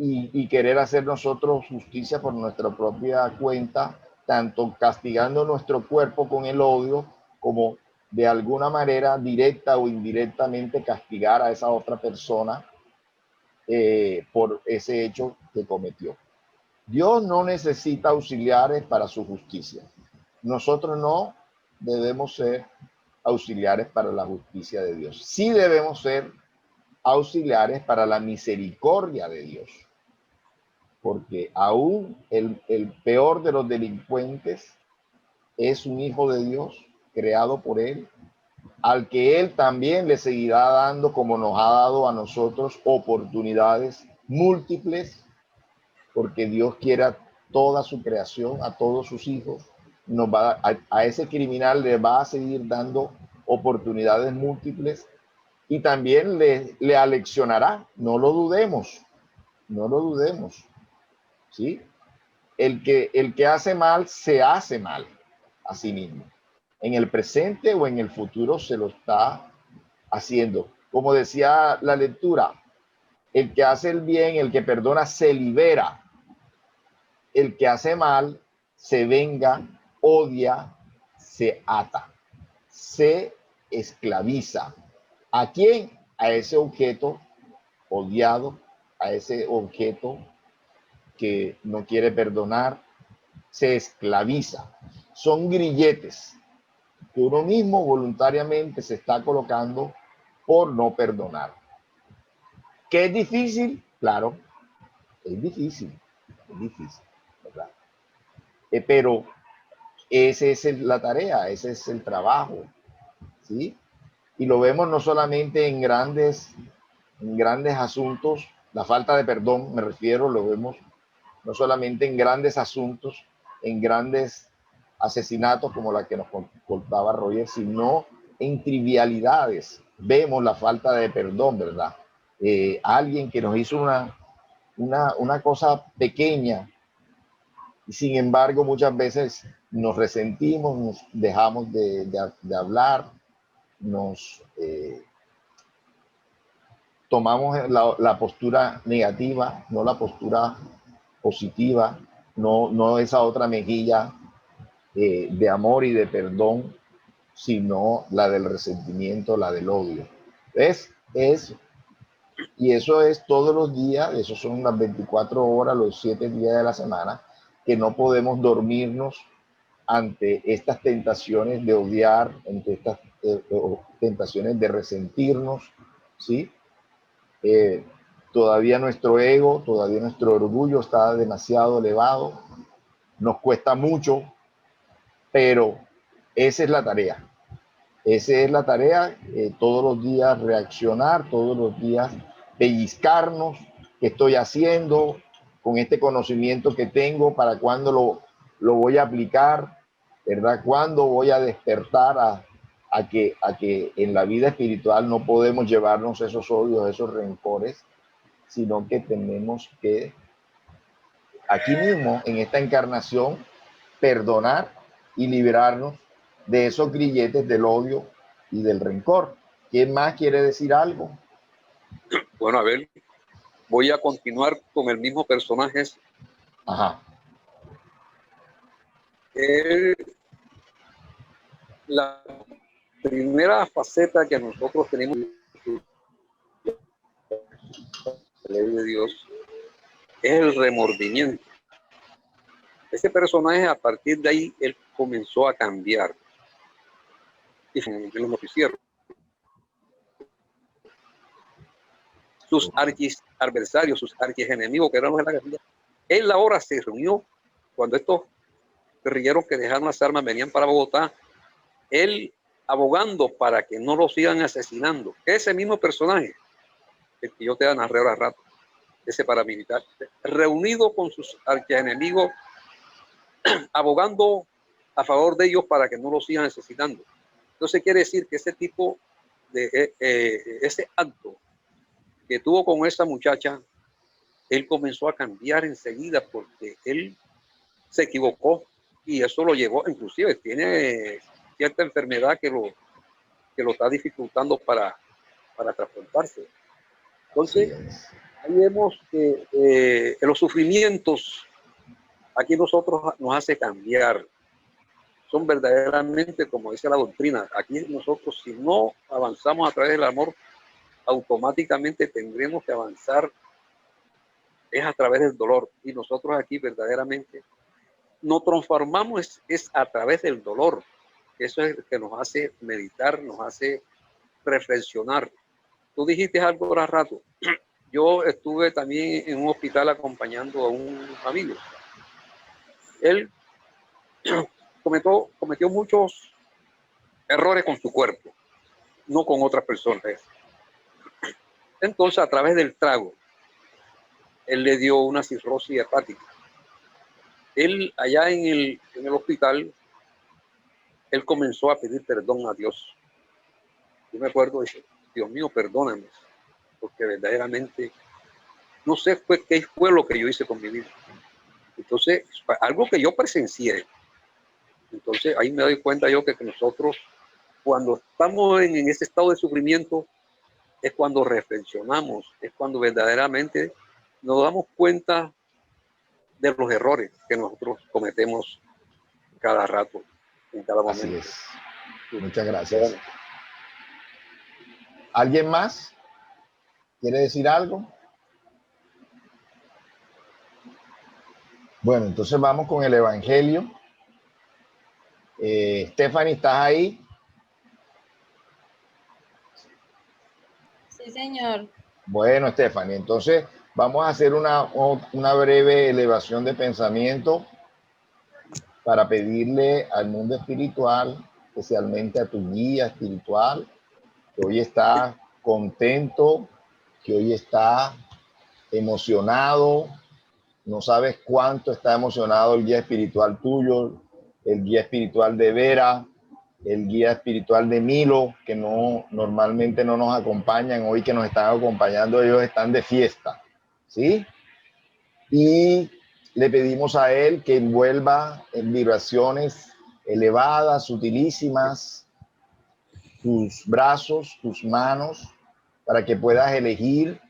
y querer hacer nosotros justicia por nuestra propia cuenta, tanto castigando nuestro cuerpo con el odio, como de alguna manera directa o indirectamente castigar a esa otra persona por ese hecho que cometió. Dios no necesita auxiliares para su justicia. Nosotros no debemos ser auxiliares para la justicia de Dios. Sí debemos ser auxiliares para la misericordia de Dios. Porque aún el peor de los delincuentes es un hijo de Dios, creado por Él, al que Él también le seguirá dando, como nos ha dado a nosotros, oportunidades múltiples, porque Dios quiere a toda su creación, a todos sus hijos. Nos va a ese criminal le va a seguir dando oportunidades múltiples y también le aleccionará. No lo dudemos, no lo dudemos. ¿Sí? El que hace mal, se hace mal a sí mismo. En el presente o en el futuro se lo está haciendo. Como decía la lectura, el que hace el bien, el que perdona, se libera. El que hace mal, se venga, odia, se ata, se esclaviza. ¿A quién? A ese objeto odiado, a ese objeto que no quiere perdonar, se esclaviza. Son grilletes que uno mismo voluntariamente se está colocando por no perdonar. ¿Qué es difícil? Claro, es difícil, ¿verdad? Pero esa es la tarea, ese es el trabajo, ¿sí? Y lo vemos no solamente en grandes asuntos, la falta de perdón, me refiero, lo vemos no solamente en grandes asuntos, en grandes asesinatos como la que nos contaba Roger, sino en trivialidades. Vemos la falta de perdón, ¿verdad? Alguien que nos hizo una cosa pequeña y sin embargo muchas veces nos resentimos, nos dejamos de hablar, nos tomamos la postura negativa, no la postura positiva, no esa otra mejilla de amor y de perdón, sino la del resentimiento, la del odio. Y eso es todos los días, eso son las 24 horas, los 7 días de la semana, que no podemos dormirnos ante estas tentaciones de odiar, ante estas tentaciones de resentirnos, ¿sí? Todavía nuestro ego, todavía nuestro orgullo está demasiado elevado, nos cuesta mucho, pero esa es la tarea. Esa es la tarea, todos los días reaccionar, todos los días pellizcarnos, qué estoy haciendo con este conocimiento que tengo, para cuándo lo voy a aplicar, ¿verdad? Cuándo voy a despertar a que en la vida espiritual no podemos llevarnos esos odios, esos rencores, sino que tenemos que aquí mismo, en esta encarnación, perdonar y liberarnos de esos grilletes del odio y del rencor. ¿Quién más quiere decir algo? Bueno, a ver, voy a continuar con el mismo personaje. Ajá. La primera faceta que nosotros tenemos la ley de Dios es el remordimiento. Ese personaje, a partir de ahí, él comenzó a cambiar. Y en los noticieros. Sus archienemigos, sus archienemigos, que eran los de la guerrilla, él ahora se reunió cuando estos guerrilleros que dejaron las armas venían para Bogotá, él abogando para que no los sigan asesinando. Ese mismo personaje, el que yo te narré ahora rato, ese paramilitar, reunido con sus archienemigos, abogando a favor de ellos para que no los sigan asesinando. Entonces quiere decir que ese tipo de ese acto que tuvo con esa muchacha, él comenzó a cambiar enseguida porque él se equivocó y eso lo llevó, inclusive tiene cierta enfermedad que lo está dificultando para transportarse. Entonces, ahí vemos que los sufrimientos aquí nosotros nos hace cambiar. Son verdaderamente, como dice la doctrina, aquí nosotros si no avanzamos a través del amor, automáticamente tendremos que avanzar es a través del dolor. Y nosotros aquí verdaderamente nos transformamos es a través del dolor. Eso es lo que nos hace meditar, nos hace reflexionar. Tú dijiste algo ahora rato. Yo estuve también en un hospital acompañando a un amigo. Él cometió muchos errores con su cuerpo, no con otras personas. Entonces, a través del trago, él le dio una cirrosis hepática. Él, allá en el hospital, él comenzó a pedir perdón a Dios. Yo me acuerdo, dije, Dios mío, perdóname, porque verdaderamente no sé qué fue lo que yo hice con mi vida. Entonces, algo que yo presencié. Entonces, ahí me doy cuenta yo que nosotros, cuando estamos en ese estado de sufrimiento, es cuando reflexionamos, es cuando verdaderamente nos damos cuenta de los errores que nosotros cometemos cada rato, en cada momento. Así es. Muchas gracias. ¿Alguien más quiere decir algo? Bueno, entonces vamos con el Evangelio. Stephanie, ¿estás ahí? Sí, señor. Bueno, Stephanie, entonces vamos a hacer una breve elevación de pensamiento para pedirle al mundo espiritual, especialmente a tu guía espiritual, que hoy está contento, que hoy está emocionado. No sabes cuánto está emocionado el guía espiritual tuyo, el guía espiritual de Vera, el guía espiritual de Milo, que normalmente no nos acompañan, hoy que nos están acompañando, ellos están de fiesta, ¿sí? Y le pedimos a él que envuelva en vibraciones elevadas, sutilísimas, tus brazos, tus manos, para que puedas elegir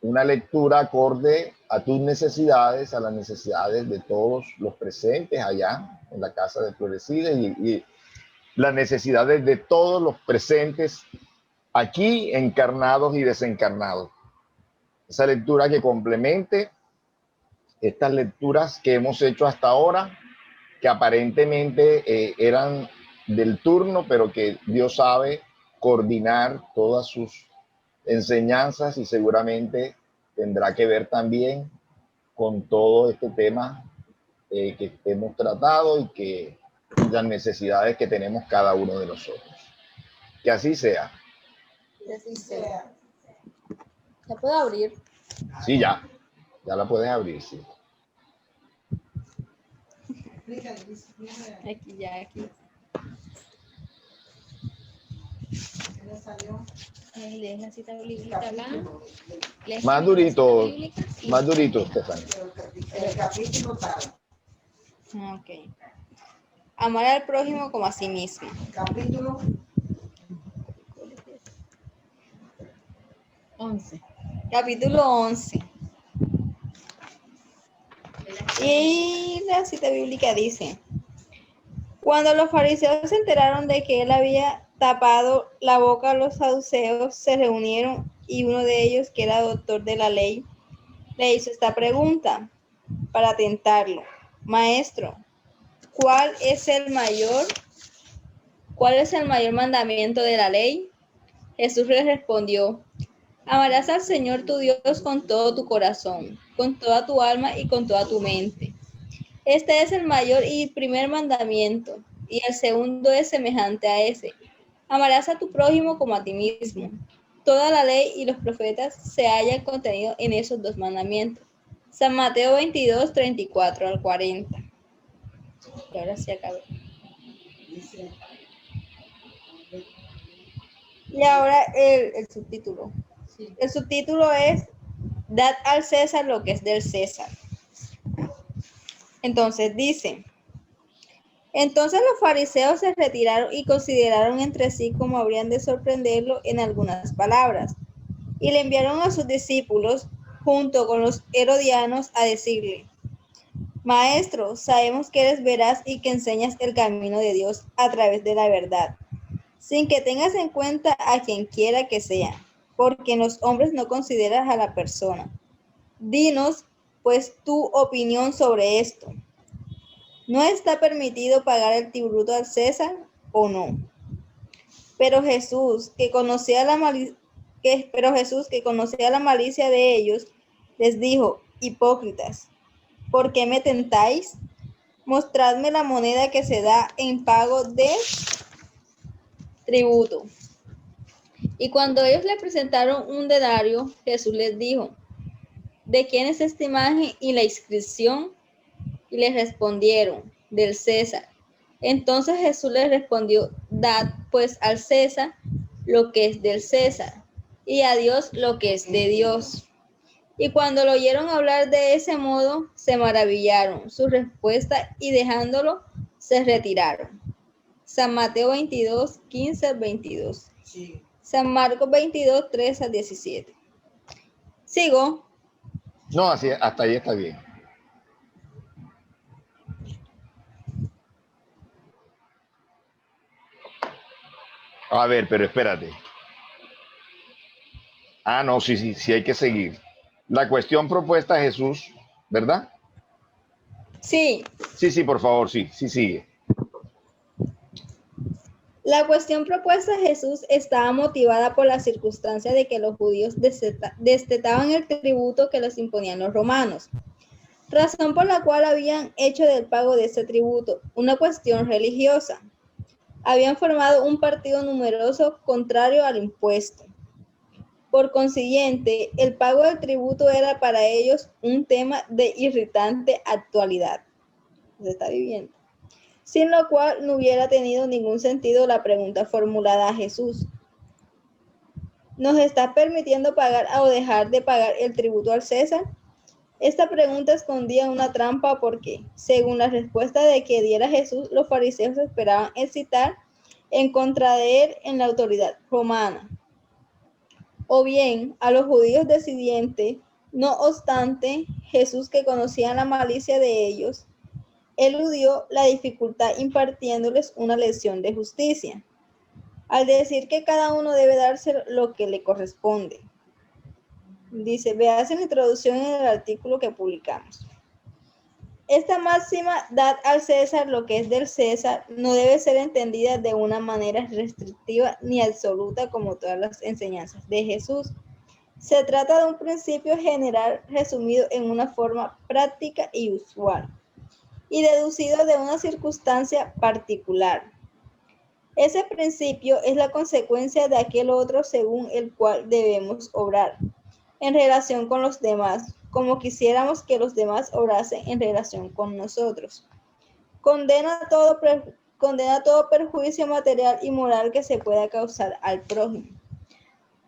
una lectura acorde a tus necesidades, a las necesidades de todos los presentes allá en la casa de Florecida y las necesidades de todos los presentes aquí, encarnados y desencarnados. Esa lectura que complemente estas lecturas que hemos hecho hasta ahora, que aparentemente eran del turno, pero que Dios sabe coordinar todas sus enseñanzas y seguramente tendrá que ver también con todo este tema que hemos tratado y las necesidades que tenemos cada uno de nosotros. Que así sea. Que así sea. ¿Se puede abrir? Sí, ya la puedes abrir, sí. Aquí ya, aquí. Lees la cita bíblica acá. Más durito, Estefan. El capítulo tal. Ok. Amar al prójimo como a sí mismo. Capítulo 11. Capítulo 11. Y la cita bíblica dice: cuando los fariseos se enteraron de que él había tapado la boca a los saduceos, se reunieron y uno de ellos, que era doctor de la ley, le hizo esta pregunta para tentarlo: Maestro, ¿cuál es el mayor mandamiento de la ley? Jesús le respondió: amarás al Señor tu Dios con todo tu corazón, con toda tu alma y con toda tu mente. Este es el mayor y primer mandamiento, y el segundo es semejante a ese: amarás a tu prójimo como a ti mismo. Toda la ley y los profetas se hallan contenidos en esos dos mandamientos. San Mateo 22, 34 al 40. Y ahora sí acabé. Y ahora el subtítulo. El subtítulo es: dad al César lo que es del César. Entonces dice: entonces los fariseos se retiraron y consideraron entre sí cómo habrían de sorprenderlo en algunas palabras. Y le enviaron a sus discípulos junto con los herodianos a decirle: Maestro, sabemos que eres veraz y que enseñas el camino de Dios a través de la verdad, sin que tengas en cuenta a quien quiera que sea, porque en los hombres no consideras a la persona. Dinos, pues, tu opinión sobre esto. ¿No está permitido pagar el tributo al César o no? Pero Jesús, que conocía la malicia de ellos, les dijo: Hipócritas, ¿por qué me tentáis? Mostradme la moneda que se da en pago de tributo. Y cuando ellos le presentaron un denario, Jesús les dijo: ¿de quién es esta imagen y la inscripción? Y les respondieron: del César. Entonces Jesús les respondió: dad pues al César lo que es del César, y a Dios lo que es de Dios. Y cuando lo oyeron hablar de ese modo, se maravillaron su respuesta, y dejándolo, se retiraron. San Mateo 22, 15 al 22. Sí. San Marcos 22, 3 al 17. Sigo. No, así, hasta ahí está bien. A ver, pero espérate. Ah, no, sí hay que seguir. La cuestión propuesta a Jesús, ¿verdad? Sí, Sí, por favor, sí, sigue. la cuestión propuesta a Jesús estaba motivada por la circunstancia de que los judíos destetaban el tributo que les imponían los romanos, razón por la cual habían hecho del pago de ese tributo una cuestión religiosa. Habían formado un partido numeroso contrario al impuesto. Por consiguiente, el pago del tributo era para ellos un tema de irritante actualidad. Se está viviendo. Sin lo cual no hubiera tenido ningún sentido la pregunta formulada a Jesús: ¿nos estás permitiendo pagar o dejar de pagar el tributo al César? Esta pregunta escondía una trampa porque, según la respuesta de que diera Jesús, los fariseos esperaban excitar en contra de él en la autoridad romana, o bien a los judíos decidientes. No obstante, Jesús, que conocía la malicia de ellos, eludió la dificultad impartiéndoles una lección de justicia, al decir que cada uno debe darse lo que le corresponde. Dice, veas en la introducción en el artículo que publicamos. Esta máxima, dad al César lo que es del César, no debe ser entendida de una manera restrictiva ni absoluta como todas las enseñanzas de Jesús. Se trata de un principio general resumido en una forma práctica y usual, y deducido de una circunstancia particular. Ese principio es la consecuencia de aquel otro según el cual debemos obrar en relación con los demás, como quisiéramos que los demás obrasen en relación con nosotros. Condena todo perjuicio material y moral que se pueda causar al prójimo.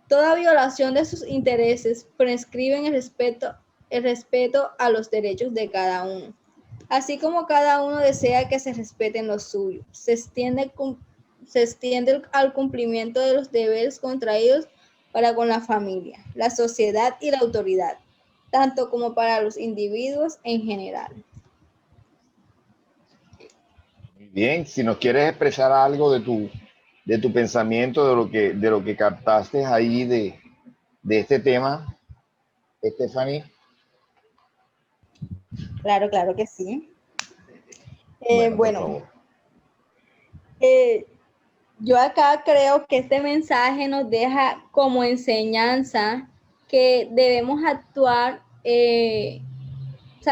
Toda violación de sus intereses prescribe el respeto a los derechos de cada uno. Así como cada uno desea que se respeten los suyos, se extiende al cumplimiento de los deberes contraídos para con la familia, la sociedad y la autoridad, tanto como para los individuos en general. Muy bien, si nos quieres expresar algo de tu pensamiento, de lo que captaste ahí de este tema, Stephanie. Claro que sí. Bueno, Yo acá creo que este mensaje nos deja como enseñanza que debemos actuar,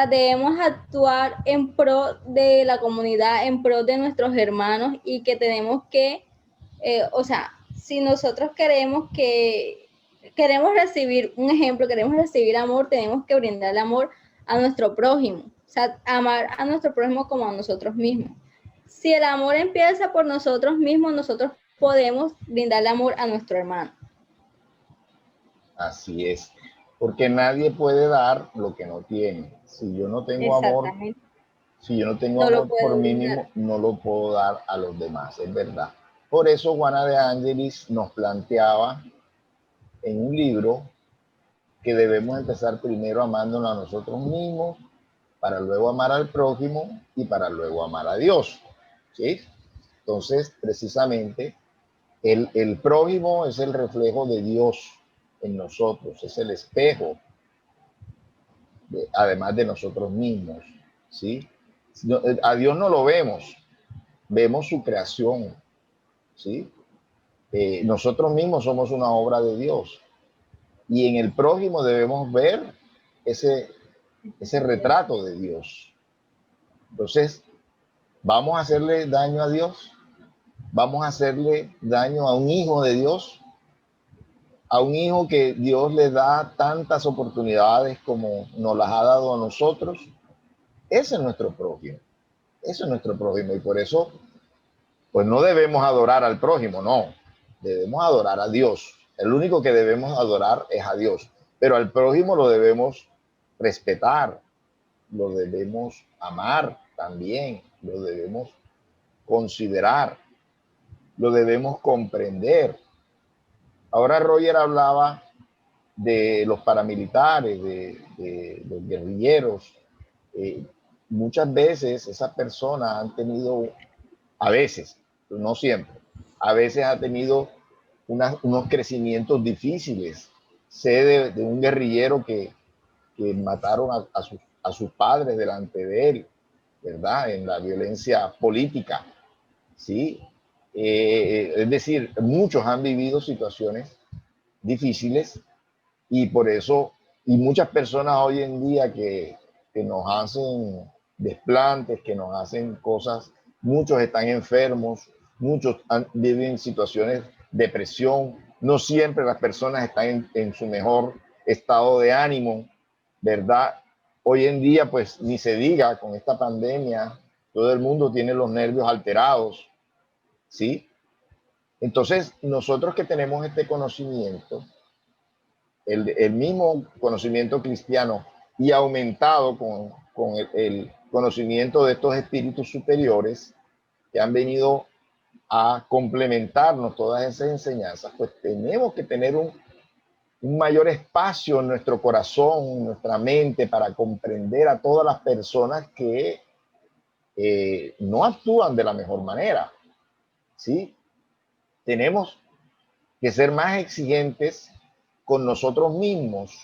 debemos actuar en pro de la comunidad, en pro de nuestros hermanos, y que tenemos que, si nosotros queremos recibir un ejemplo, queremos recibir amor, tenemos que brindarle amor a nuestro prójimo, amar a nuestro prójimo como a nosotros mismos. Si el amor empieza por nosotros mismos, nosotros podemos brindarle amor a nuestro hermano. así es, porque nadie puede dar lo que no tiene. Si yo no tengo amor, si yo no tengo amor por mí mismo, no lo puedo dar a los demás, es verdad. Por eso Juana de Ángelis nos planteaba en un libro que debemos empezar primero amándonos a nosotros mismos, para luego amar al prójimo y para luego amar a Dios. ¿Sí? Entonces, precisamente, el prójimo es el reflejo de Dios en nosotros, es el espejo, además de nosotros mismos. ¿Sí? A Dios no lo vemos, vemos su creación. ¿Sí? Nosotros mismos somos una obra de Dios. Y en el prójimo debemos ver ese retrato de Dios. Entonces, ¿vamos a hacerle daño a Dios? ¿Vamos a hacerle daño a un hijo de Dios? A un hijo que Dios le da tantas oportunidades como nos las ha dado a nosotros. Ese es nuestro prójimo. Ese es nuestro prójimo. Y por eso, pues no debemos adorar al prójimo, no. Debemos adorar a Dios. El único que debemos adorar es a Dios. Pero al prójimo lo debemos respetar, lo debemos amar también, lo debemos considerar, lo debemos comprender. Ahora Roger hablaba de los paramilitares, de los guerrilleros. Muchas veces esas personas han tenido, a veces, no siempre, a veces ha tenido unos crecimientos difíciles. Sé de un guerrillero que mataron a sus padres delante de él, ¿verdad? En la violencia política, ¿sí? Es decir, muchos han vivido situaciones difíciles y por eso, y muchas personas hoy en día que nos hacen desplantes, que nos hacen cosas, muchos están enfermos, muchos viven situaciones de depresión, no siempre las personas están en su mejor estado de ánimo, ¿verdad? Hoy en día, pues ni se diga, con esta pandemia, todo el mundo tiene los nervios alterados, ¿sí? Entonces, nosotros que tenemos este conocimiento, el mismo conocimiento cristiano y aumentado con el conocimiento de estos espíritus superiores que han venido a complementarnos todas esas enseñanzas, pues tenemos que tener un mayor espacio en nuestro corazón, en nuestra mente, para comprender a todas las personas que no actúan de la mejor manera, ¿sí? Tenemos que ser más exigentes con nosotros mismos,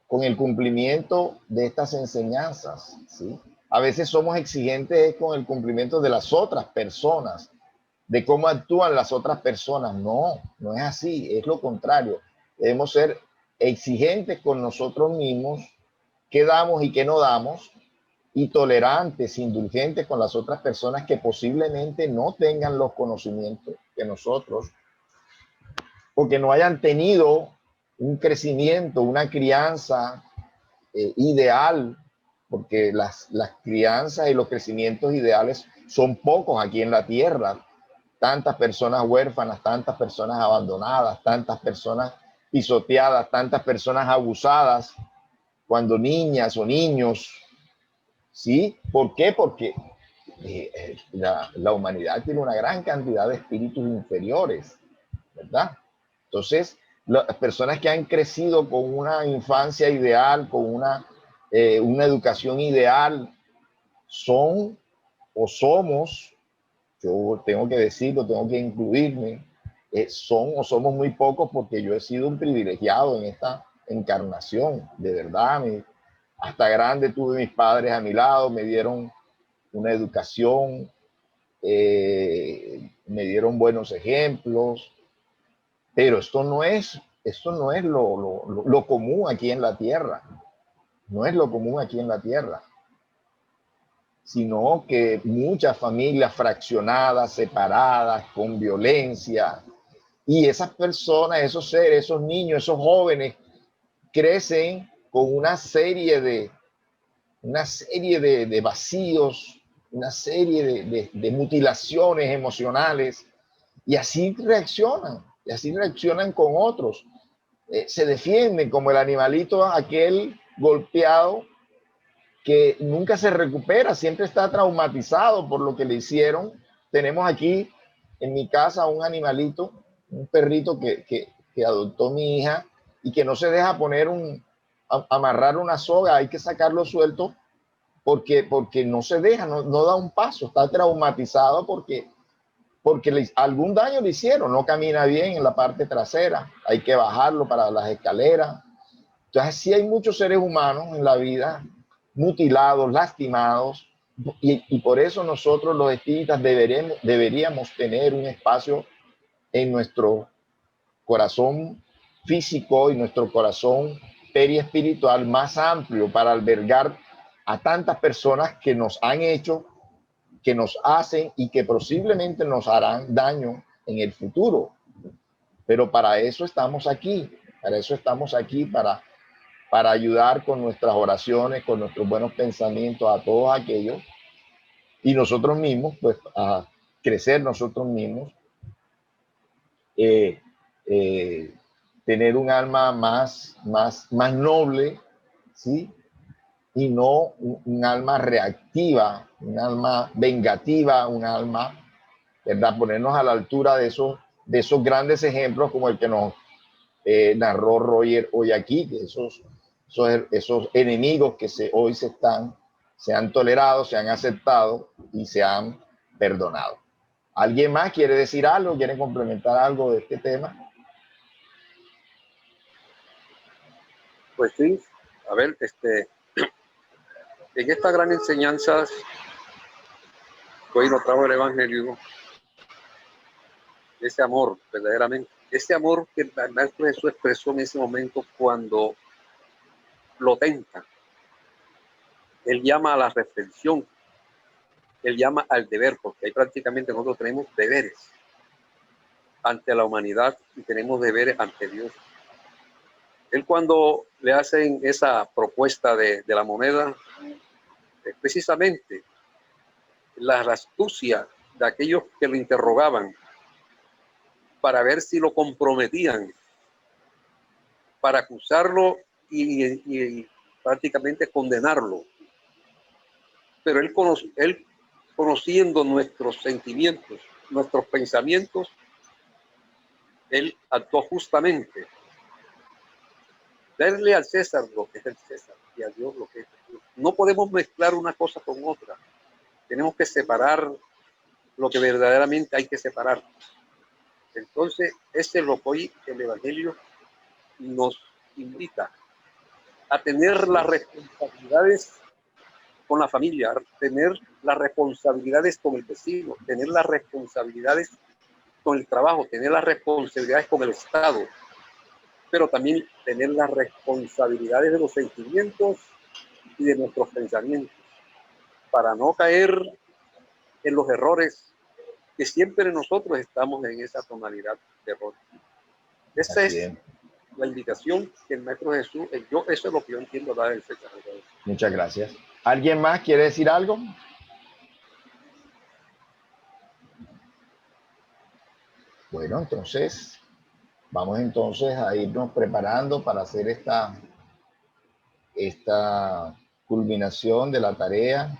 con el cumplimiento de estas enseñanzas, ¿sí? A veces somos exigentes con el cumplimiento de las otras personas, de cómo actúan las otras personas. No, no es así, es lo contrario. Debemos ser exigentes con nosotros mismos, qué damos y qué no damos, y tolerantes, indulgentes con las otras personas que posiblemente no tengan los conocimientos que nosotros, o que no hayan tenido un crecimiento, una crianza ideal, porque las crianzas y los crecimientos ideales son pocos aquí en la tierra. Tantas personas huérfanas, tantas personas abandonadas, tantas personas pisoteadas, tantas personas abusadas cuando niñas o niños. ¿Sí? ¿Por qué? Porque la humanidad tiene una gran cantidad de espíritus inferiores, ¿verdad? Entonces, las personas que han crecido con una infancia ideal, con una educación ideal, son o somos, yo tengo que decirlo, tengo que incluirme, son o somos muy pocos, porque yo he sido un privilegiado en esta encarnación, de verdad. Hasta grande tuve mis padres a mi lado, me dieron una educación, me dieron buenos ejemplos, pero esto no es lo común aquí en la tierra, no es lo común aquí en la tierra, sino que muchas familias fraccionadas, separadas, con violencia, y esas personas, esos seres, esos niños, esos jóvenes, crecen con una serie de vacíos, una serie de mutilaciones emocionales, y así reaccionan con otros. Se defienden como el animalito aquel golpeado que nunca se recupera, siempre está traumatizado por lo que le hicieron. Tenemos aquí en mi casa un animalito, un perrito que adoptó mi hija, y que no se deja poner amarrar una soga, hay que sacarlo suelto porque no se deja, no da un paso, está traumatizado porque algún daño le hicieron, no camina bien en la parte trasera, hay que bajarlo para las escaleras. Entonces sí hay muchos seres humanos en la vida mutilados, lastimados, y por eso nosotros los espíritas deberíamos tener un espacio en nuestro corazón físico y nuestro corazón periespiritual más amplio para albergar a tantas personas que nos han hecho, que nos hacen y que posiblemente nos harán daño en el futuro. Pero para eso estamos aquí, para ayudar con nuestras oraciones, con nuestros buenos pensamientos a todos aquellos, y nosotros mismos, pues a crecer nosotros mismos, tener un alma más noble, ¿sí? Y no un alma reactiva, un alma vengativa, un alma, ¿verdad? Ponernos a la altura de esos grandes ejemplos como el que nos narró Roger hoy aquí, que esos enemigos que hoy se han tolerado, se han aceptado y se han perdonado. ¿Alguien más quiere decir algo? ¿Quiere complementar algo de este tema? Pues sí, a ver, en esta gran enseñanza que hoy nos trajo el Evangelio, ese amor, verdaderamente, ese amor que el Maestro Jesús expresó en ese momento cuando lo tenta. Él llama a la reflexión, él llama al deber, porque ahí prácticamente nosotros tenemos deberes ante la humanidad y tenemos deberes ante Dios. Él cuando le hacen esa propuesta de la moneda, precisamente la astucia de aquellos que lo interrogaban para ver si lo comprometían, para acusarlo y prácticamente condenarlo. Pero él conociendo nuestros sentimientos, nuestros pensamientos, él actuó justamente. Darle al César lo que es el César y a Dios lo que es Dios. No podemos mezclar una cosa con otra. Tenemos que separar lo que verdaderamente hay que separar. Entonces, ese es lo que hoy el Evangelio nos invita a tener las responsabilidades con la familia, tener las responsabilidades con el vecino, tener las responsabilidades con el trabajo, tener las responsabilidades con el Estado, pero también tener las responsabilidades de los sentimientos y de nuestros pensamientos, para no caer en los errores que siempre nosotros estamos en esa tonalidad de error. Esa es la invitación que el Maestro Jesús, eso es lo que yo entiendo dar del César. Muchas gracias. ¿Alguien más quiere decir algo? Bueno, entonces, vamos entonces a irnos preparando para hacer esta culminación de la tarea